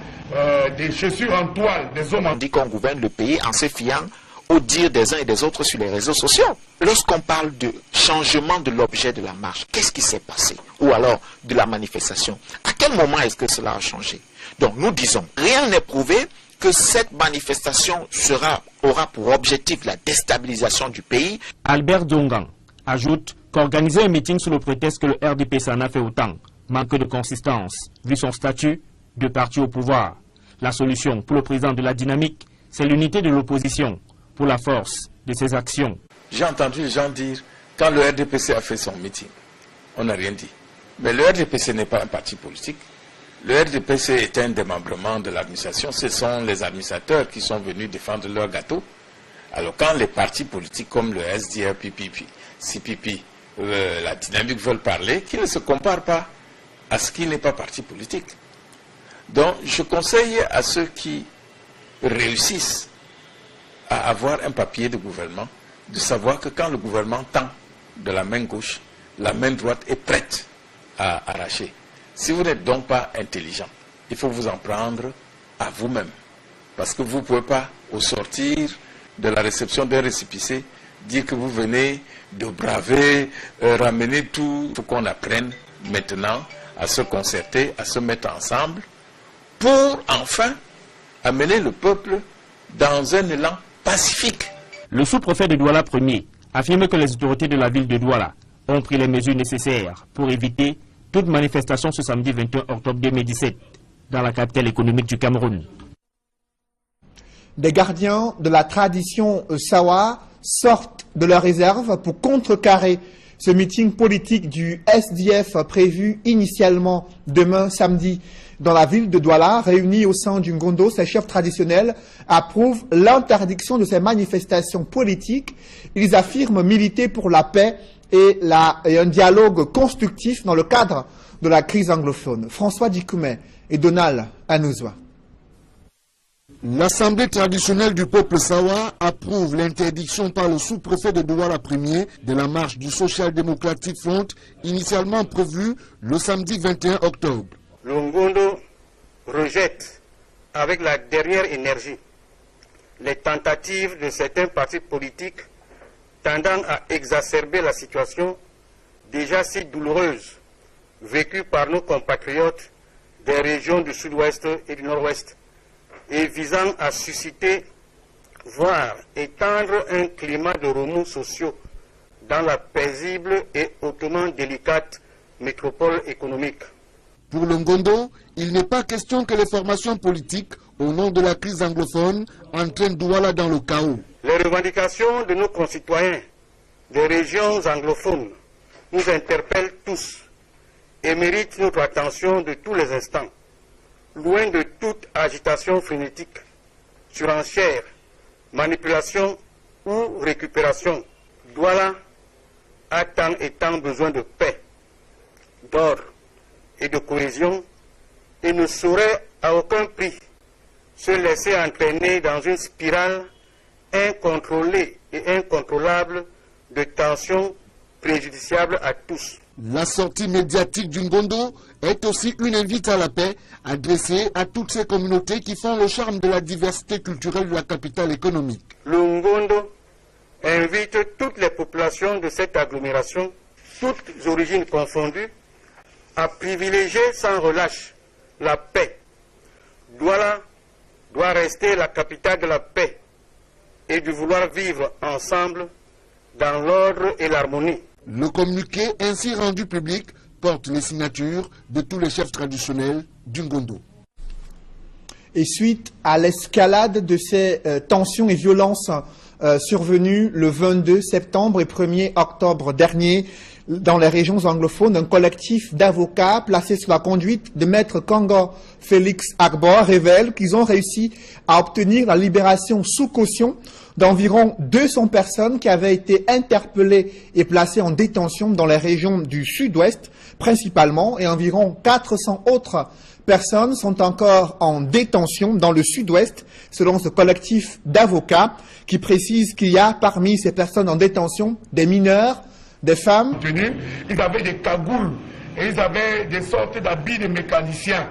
S11: des chaussures en toile, des hommes en...
S7: On dit qu'on gouverne le pays en se fiant au dire des uns et des autres sur les réseaux sociaux. Lorsqu'on parle de changement de l'objet de la marche, qu'est-ce qui s'est passé? Ou alors de la manifestation. À quel moment est-ce que cela a changé? Donc nous disons, rien n'est prouvé que cette manifestation aura pour objectif la déstabilisation du pays.
S2: Albert Dongan ajoute qu'organiser un meeting sous le prétexte que le RDPC en a fait autant manque de consistance, vu son statut de parti au pouvoir. La solution pour le président de la dynamique, c'est l'unité de l'opposition pour la force de ses actions.
S6: J'ai entendu les gens dire, quand le RDPC a fait son meeting, on n'a rien dit. Mais le RDPC n'est pas un parti politique. Le RDPC est un démembrement de l'administration. Ce sont les administrateurs qui sont venus défendre leur gâteau. Alors quand les partis politiques comme le SDR, PPP, CPP, la dynamique veulent parler, qu'ils ne se comparent pas à ce qui n'est pas parti politique. Donc je conseille à ceux qui réussissent à avoir un papier de gouvernement, de savoir que quand le gouvernement tend de la main gauche, la main droite est prête à arracher. Si vous n'êtes donc pas intelligent, il faut vous en prendre à vous-même. Parce que vous ne pouvez pas, au sortir de la réception d'un récépissé, dire que vous venez de braver, ramener tout. Il faut qu'on apprenne maintenant à se concerter, à se mettre ensemble, pour enfin amener le peuple dans un élan pacifique.
S2: Le sous-préfet de Douala Ier affirme que les autorités de la ville de Douala ont pris les mesures nécessaires pour éviter toute manifestation ce samedi 21 octobre 2017 dans la capitale économique du Cameroun.
S1: Des gardiens de la tradition Sawa sortent de leur réserve pour contrecarrer ce meeting politique du SDF prévu initialement demain samedi dans la ville de Douala. Réunis au sein du Ngondo, ces chefs traditionnels approuvent l'interdiction de ces manifestations politiques. Ils affirment militer pour la paix et un dialogue constructif dans le cadre de la crise anglophone. François Dikoumé et Donald Anouzwa.
S8: L'Assemblée traditionnelle du peuple Sawa approuve l'interdiction par le sous-préfet de Douala Ier de la marche du Social Democratic Front initialement prévue le samedi 21 octobre.
S9: Le Ngondo rejette avec la dernière énergie les tentatives de certains partis politiques tendant à exacerber la situation déjà si douloureuse vécue par nos compatriotes des régions du sud-ouest et du nord-ouest, et visant à susciter, voire étendre un climat de remous sociaux dans la paisible et hautement délicate métropole économique.
S8: Pour le Ngondo, il n'est pas question que les formations politiques, au nom de la crise anglophone, entraînent Douala dans le chaos.
S9: Les revendications de nos concitoyens des régions anglophones nous interpellent tous et méritent notre attention de tous les instants. Loin de toute agitation frénétique, surenchère, manipulation ou récupération, Douala a tant et tant besoin de paix, d'ordre et de cohésion et ne saurait à aucun prix se laisser entraîner dans une spirale incontrôlée et incontrôlable de tensions préjudiciables à tous.
S8: La sortie médiatique du Ngondo est aussi une invite à la paix adressée à toutes ces communautés qui font le charme de la diversité culturelle de la capitale économique.
S9: Le Ngondo invite toutes les populations de cette agglomération, toutes origines confondues, à privilégier sans relâche la paix. Douala doit rester la capitale de la paix et de vouloir vivre ensemble dans l'ordre et l'harmonie.
S8: Le communiqué ainsi rendu public porte les signatures de tous les chefs traditionnels du Ngondo.
S1: Et suite à l'escalade de ces tensions et violences survenues le 22 septembre et 1er octobre dernier dans les régions anglophones, un collectif d'avocats placé sous la conduite de Maître Congo Félix Agbor révèle qu'ils ont réussi à obtenir la libération sous caution d'environ 200 personnes qui avaient été interpellées et placées en détention dans les régions du sud-ouest principalement, et environ 400 autres personnes sont encore en détention dans le sud-ouest, selon ce collectif d'avocats qui précise qu'il y a parmi ces personnes en détention des mineurs, des femmes.
S11: Ils avaient des cagoules et ils avaient des sortes d'habits de mécaniciens,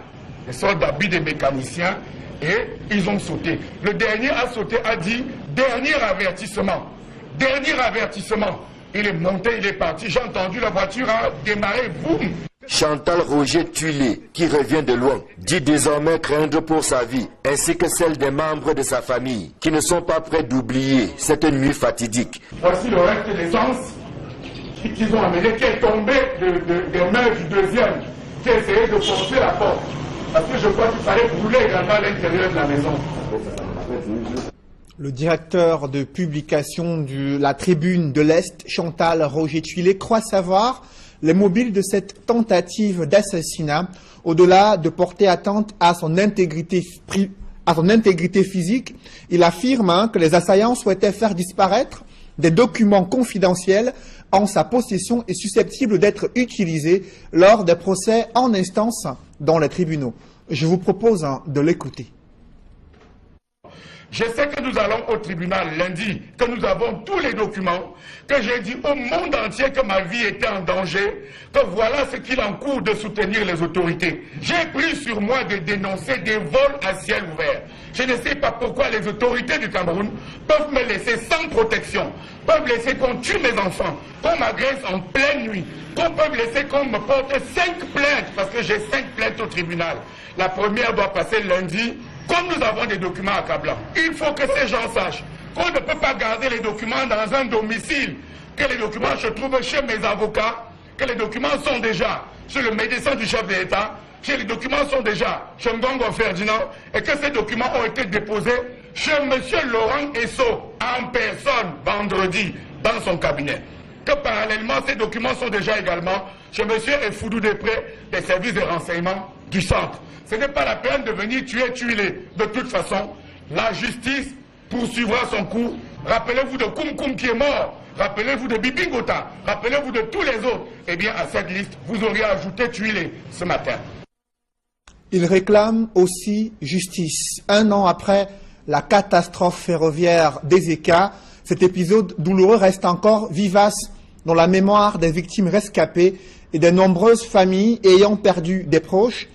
S11: et ils ont sauté. Le dernier a sauté, a dit dernier avertissement. Il est monté, il est parti. J'ai entendu la voiture a démarré, boum.
S12: Chantal Roger Tuilé, qui revient de loin, dit désormais craindre pour sa vie, ainsi que celle des membres de sa famille, qui ne sont pas prêts d'oublier cette nuit fatidique.
S11: Voici le reste des sens qu'ils ont amené, qui est tombé des mains du deuxième, qui a essayé de forcer la porte. Parce que je crois qu'il fallait brûler également à l'intérieur de la maison.
S1: Le directeur de publication de la Tribune de l'Est, Chantal Roger Tuilé, croit savoir les mobiles de cette tentative d'assassinat, au-delà de porter atteinte à son intégrité physique. Il affirme que les assaillants souhaitaient faire disparaître des documents confidentiels en sa possession et susceptibles d'être utilisés lors des procès en instance dans les tribunaux. Je vous propose de l'écouter.
S11: Je sais que nous allons au tribunal lundi, que nous avons tous les documents, que j'ai dit au monde entier que ma vie était en danger, que voilà ce qu'il encourt de soutenir les autorités. J'ai pris sur moi de dénoncer des vols à ciel ouvert. Je ne sais pas pourquoi les autorités du Cameroun peuvent me laisser sans protection, peuvent laisser qu'on tue mes enfants, qu'on m'agresse en pleine nuit, qu'on peut laisser qu'on me porte 5 plaintes, parce que j'ai 5 plaintes au tribunal. La première doit passer lundi. Comme nous avons des documents accablants, il faut que ces gens sachent qu'on ne peut pas garder les documents dans un domicile, que les documents se trouvent chez mes avocats, que les documents sont déjà chez le médecin du chef de l'État, que les documents sont déjà chez Ngongo Ferdinand, et que ces documents ont été déposés chez M. Laurent Esso en personne vendredi dans son cabinet. Que parallèlement, ces documents sont déjà également chez M. Efoudou Després des services de renseignement du centre. Ce n'est pas la peine de venir tuer Tuilé. De toute façon, la justice poursuivra son cours. Rappelez-vous de Koum qui est mort. Rappelez-vous de Bibi Ngota. Rappelez-vous de tous les autres. Eh bien, à cette liste, vous auriez ajouté Tuilé ce matin.
S1: Il réclame aussi justice. 1 an après la catastrophe ferroviaire d'Ezeka, cet épisode douloureux reste encore vivace dans la mémoire des victimes rescapées et des nombreuses familles ayant perdu des proches.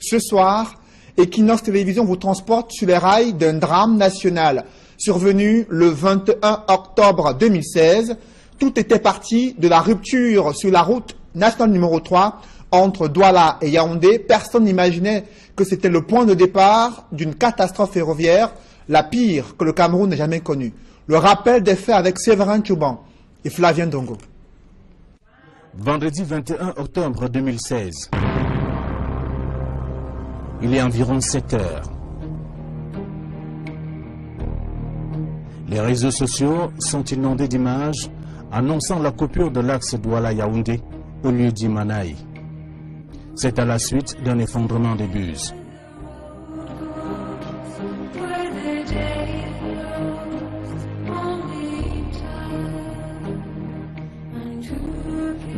S1: Ce soir, Equinox Télévision vous transporte sur les rails d'un drame national survenu le 21 octobre 2016. Tout était parti de la rupture sur la route nationale numéro 3 entre Douala et Yaoundé. Personne n'imaginait que c'était le point de départ d'une catastrophe ferroviaire, la pire que le Cameroun n'ait jamais connue. Le rappel des faits avec Séverin Tchouban et Flavien Dongo.
S2: Vendredi 21 octobre 2016. Il est environ 7 heures. Les réseaux sociaux sont inondés d'images annonçant la coupure de l'axe Douala-Yaoundé au lieu d'Imanaï. C'est à la suite d'un effondrement des bus.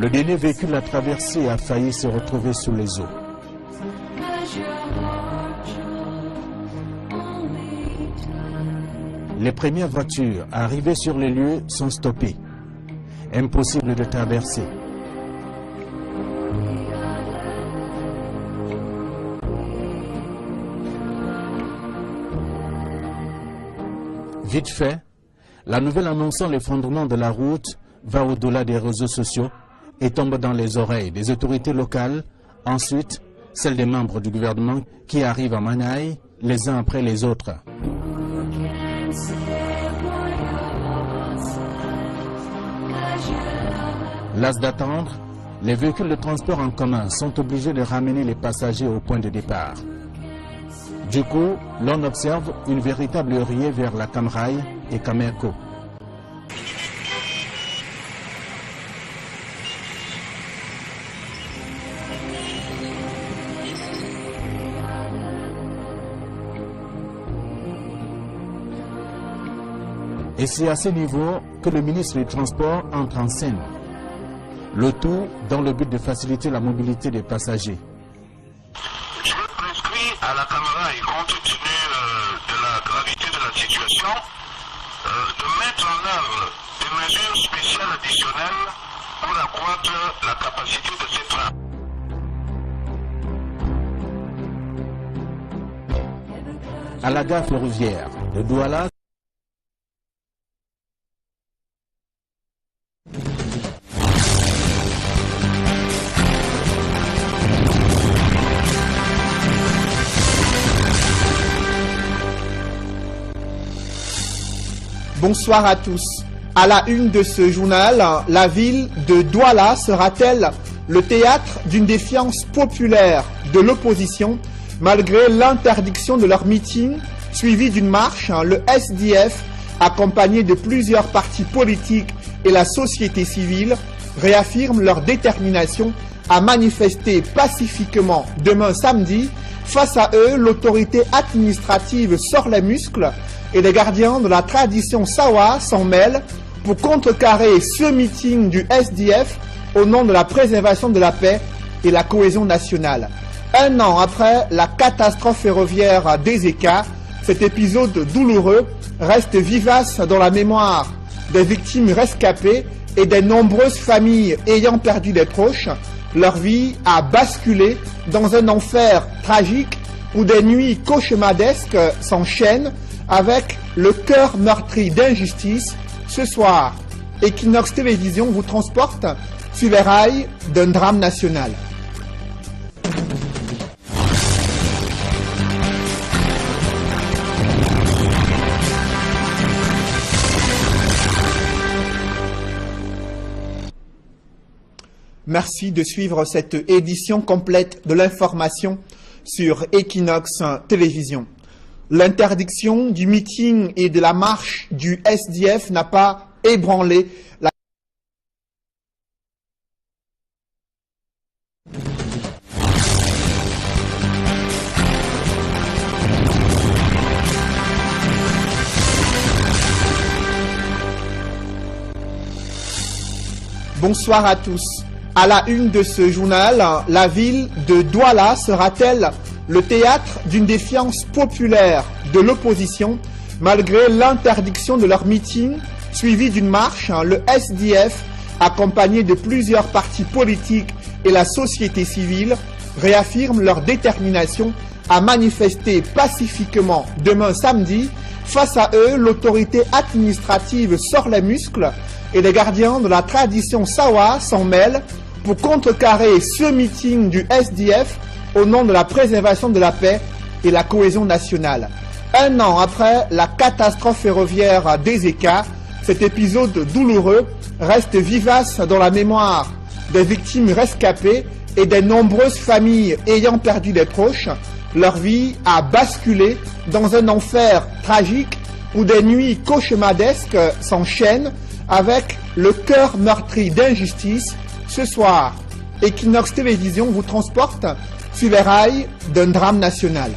S2: Le dernier véhicule à traverser a failli se retrouver sous les eaux.
S21: Les premières voitures arrivées sur les lieux sont stoppées. Impossible de traverser. Vite fait, la nouvelle annonçant l'effondrement de la route va au-delà des réseaux sociaux et tombe dans les oreilles des autorités locales, ensuite celles des membres du gouvernement qui arrivent à Manaï les uns après les autres. Las d'attendre, les véhicules de transport en commun sont obligés de ramener les passagers au point de départ. Du coup, l'on observe une véritable ruée vers la Camraï et Camerco. Et c'est à ce niveau que le ministre des Transports entre en scène. Le tout dans le but de faciliter la mobilité des passagers.
S13: Je prescris à la Camaraï, compte tenu de la gravité de la situation, de mettre en œuvre des mesures spéciales additionnelles pour accroître la capacité de ces trains.
S21: À la gare ferroviaire de Douala,
S1: bonsoir à tous. À la une de ce journal, la ville de Douala sera-t-elle le théâtre d'une défiance populaire de l'opposition malgré l'interdiction de leur meeting suivi d'une marche? Le SDF, accompagné de plusieurs partis politiques et la société civile, réaffirme leur détermination à manifester pacifiquement demain samedi. Face à eux, l'autorité administrative sort les muscles et les gardiens de la tradition Sawa s'en mêlent pour contrecarrer ce meeting du SDF au nom de la préservation de la paix et la cohésion nationale. Un an après la catastrophe ferroviaire d'Ezeka, cet épisode douloureux reste vivace dans la mémoire des victimes rescapées et des nombreuses familles ayant perdu des proches. Leur vie a basculé dans un enfer tragique où des nuits cauchemardesques s'enchaînent avec le cœur meurtri d'injustice. Ce soir, Equinox Télévision vous transporte sur les rails d'un drame national. Merci de suivre cette édition complète de l'information sur Equinox Télévision. L'interdiction du meeting et de la marche du SDF n'a pas ébranlé la... Bonsoir à tous. À la une de ce journal, la ville de Douala sera-t-elle le théâtre d'une défiance populaire de l'opposition malgré l'interdiction de leur meeting suivi d'une marche? Le SDF, accompagné de plusieurs partis politiques et la société civile, réaffirme leur détermination à manifester pacifiquement demain samedi. Face à eux, l'autorité administrative sort les muscles et les gardiens de la tradition Sawa s'en mêlent pour contrecarrer ce meeting du SDF au nom de la préservation de la paix et la cohésion nationale. Un an après la catastrophe ferroviaire d'Ezeka, cet épisode douloureux reste vivace dans la mémoire des victimes rescapées et des nombreuses familles ayant perdu des proches. Leur vie a basculé dans un enfer tragique où des nuits cauchemardesques s'enchaînent avec le cœur meurtri d'injustice. Ce soir, Equinox Télévision vous transporte sur les rails d'un drame national.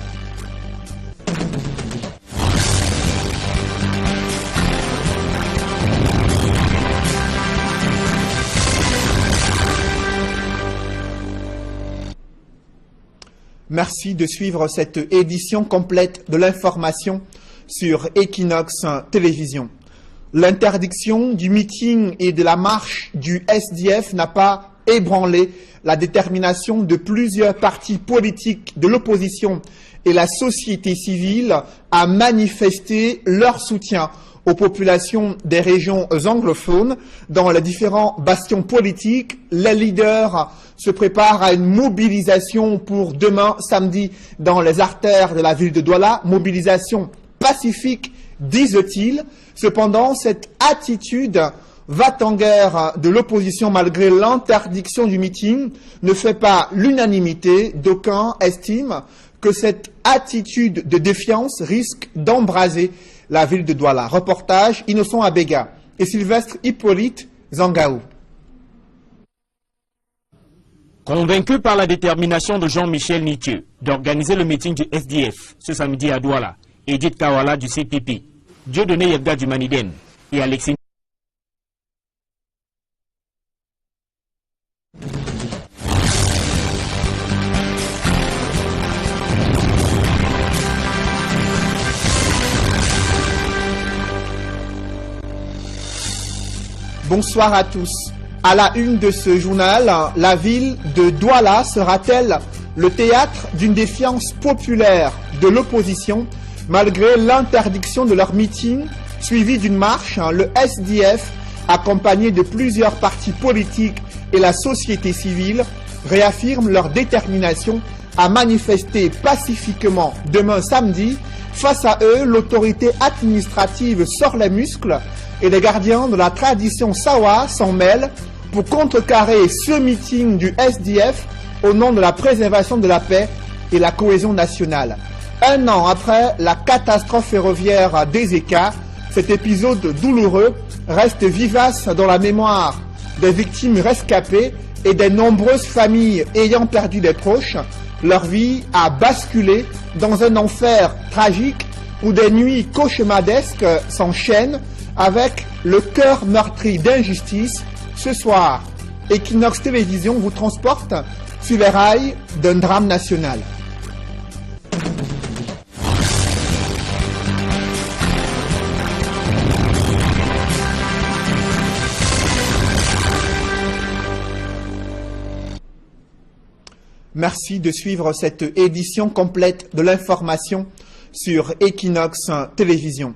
S1: Merci de suivre cette édition complète de l'information sur Equinox Télévision. L'interdiction du meeting et de la marche du SDF n'a pas ébranlé la détermination de plusieurs partis politiques de l'opposition et la société civile à manifester leur soutien aux populations des régions anglophones. Dans les différents bastions politiques, les leaders se préparent à une mobilisation pour demain, samedi, dans les artères de la ville de Douala. Mobilisation pacifique, disent-ils. Cependant, cette attitude va-t-en-guerre de l'opposition, malgré l'interdiction du meeting, ne fait pas l'unanimité. D'aucuns estiment que cette attitude de défiance risque d'embraser la ville de Douala. Reportage Innocent Abega et Sylvestre Hippolyte Zangaou.
S2: Convaincu par la détermination de Jean-Michel Nitieux d'organiser le meeting du SDF ce samedi à Douala, Edith Kawala du CPP, Dieudonné Yebga du Maniden et Alexis.
S1: Bonsoir à tous. À la une de ce journal, la ville de Douala sera-t-elle le théâtre d'une défiance populaire de l'opposition malgré l'interdiction de leur meeting suivi d'une marche? Le SDF, accompagné de plusieurs partis politiques et la société civile, réaffirme leur détermination à manifester pacifiquement demain samedi. Face à eux, l'autorité administrative sort les muscles et les gardiens de la tradition Sawa s'en mêlent pour contrecarrer ce meeting du SDF au nom de la préservation de la paix et la cohésion nationale. Un an après la catastrophe ferroviaire d'Ezeka, cet épisode douloureux reste vivace dans la mémoire des victimes rescapées et des nombreuses familles ayant perdu des proches. Leur vie a basculé dans un enfer tragique où des nuits cauchemardesques s'enchaînent avec le cœur meurtri d'injustice. Ce soir, Equinox Télévision vous transporte sur les rails d'un drame national. Merci de suivre cette édition complète de l'information sur Equinox Télévision.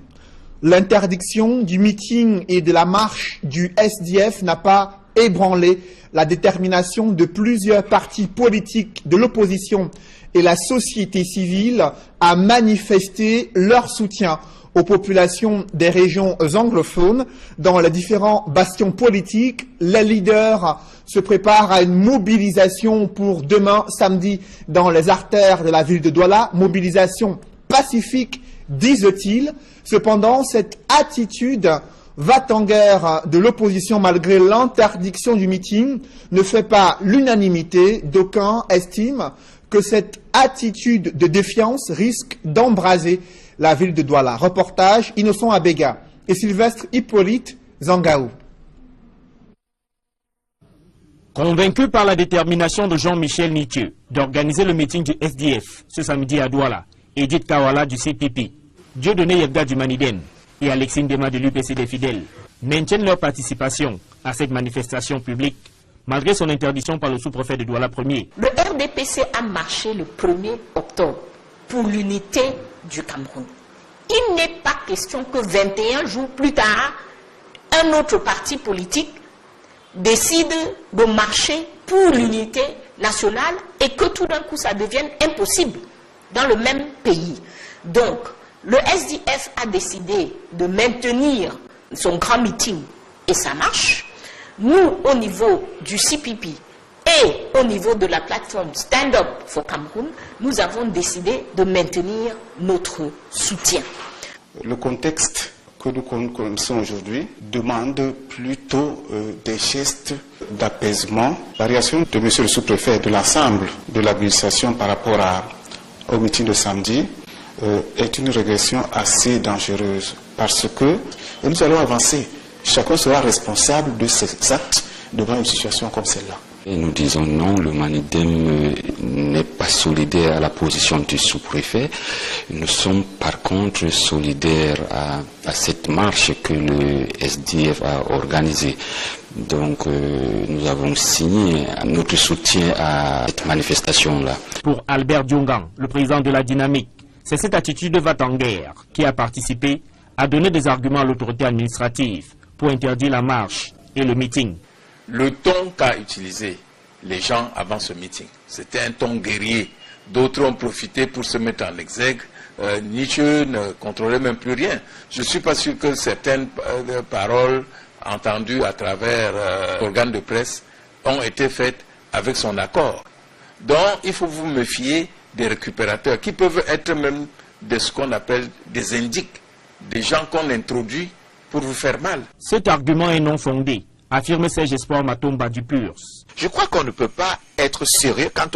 S1: L'interdiction du meeting et de la marche du SDF n'a pas ébranlé la détermination de plusieurs partis politiques de l'opposition et la société civile à manifester leur soutien aux populations des régions anglophones. Dans les différents bastions politiques, les leaders se préparent à une mobilisation pour demain samedi dans les artères de la ville de Douala. Mobilisation pacifique, disent-ils. Cependant, cette attitude va-t-en-guerre de l'opposition, malgré l'interdiction du meeting, ne fait pas l'unanimité. D'aucuns estiment que cette attitude de défiance risque d'embraser la ville de Douala. Reportage Innocent Abega et Sylvestre Hippolyte Zangaou.
S2: Convaincu par la détermination de Jean-Michel Nitieux d'organiser le meeting du SDF ce samedi à Douala, Edith Kawala du CPP, Dieudonné Yebga du Maniden et Alexis Ndema de l'UPC des Fidèles maintiennent leur participation à cette manifestation publique malgré son interdiction par le sous-préfet de Douala Premier.
S3: Le RDPC a marché le 1er octobre pour l'unité du Cameroun. Il n'est pas question que 21 jours plus tard, un autre parti politique décide de marcher pour l'unité nationale et que tout d'un coup ça devienne impossible dans le même pays. Donc, le SDF a décidé de maintenir son grand meeting et sa marche. Nous, au niveau du CPP et au niveau de la plateforme Stand Up for Cameroun, nous avons décidé de maintenir notre soutien.
S4: Le contexte que nous connaissons aujourd'hui demande plutôt des gestes d'apaisement. La réaction de M. le sous-préfet et de l'ensemble de l'administration par rapport au meeting de samedi est une régression assez dangereuse parce que nous allons avancer. Chacun sera responsable de ses actes devant une situation comme celle-là.
S5: Et nous disons non, le Manidem n'est pas solidaire à la position du sous-préfet. Nous sommes par contre solidaires à cette marche que le SDF a organisée. Donc nous avons signé notre soutien à cette manifestation-là.
S2: Pour Albert Diongan, le président de la Dynamique, c'est cette attitude de va-t-en-guerre qui a participé à donner des arguments à l'autorité administrative pour interdire la marche et le meeting.
S6: Le ton qu'a utilisé les gens avant ce meeting, c'était un ton guerrier. D'autres ont profité pour se mettre en exergue. Nietzsche ne contrôlait même plus rien. Je ne suis pas sûr que certaines paroles entendues à travers l'organe de presse ont été faites avec son accord. Donc il faut vous méfier des récupérateurs qui peuvent être même de ce qu'on appelle des indiques, des gens qu'on introduit pour vous faire mal.
S2: Cet argument est non fondé, affirme Serge Espoir Matomba du PURS.
S7: Je crois qu'on ne peut pas être sérieux quand on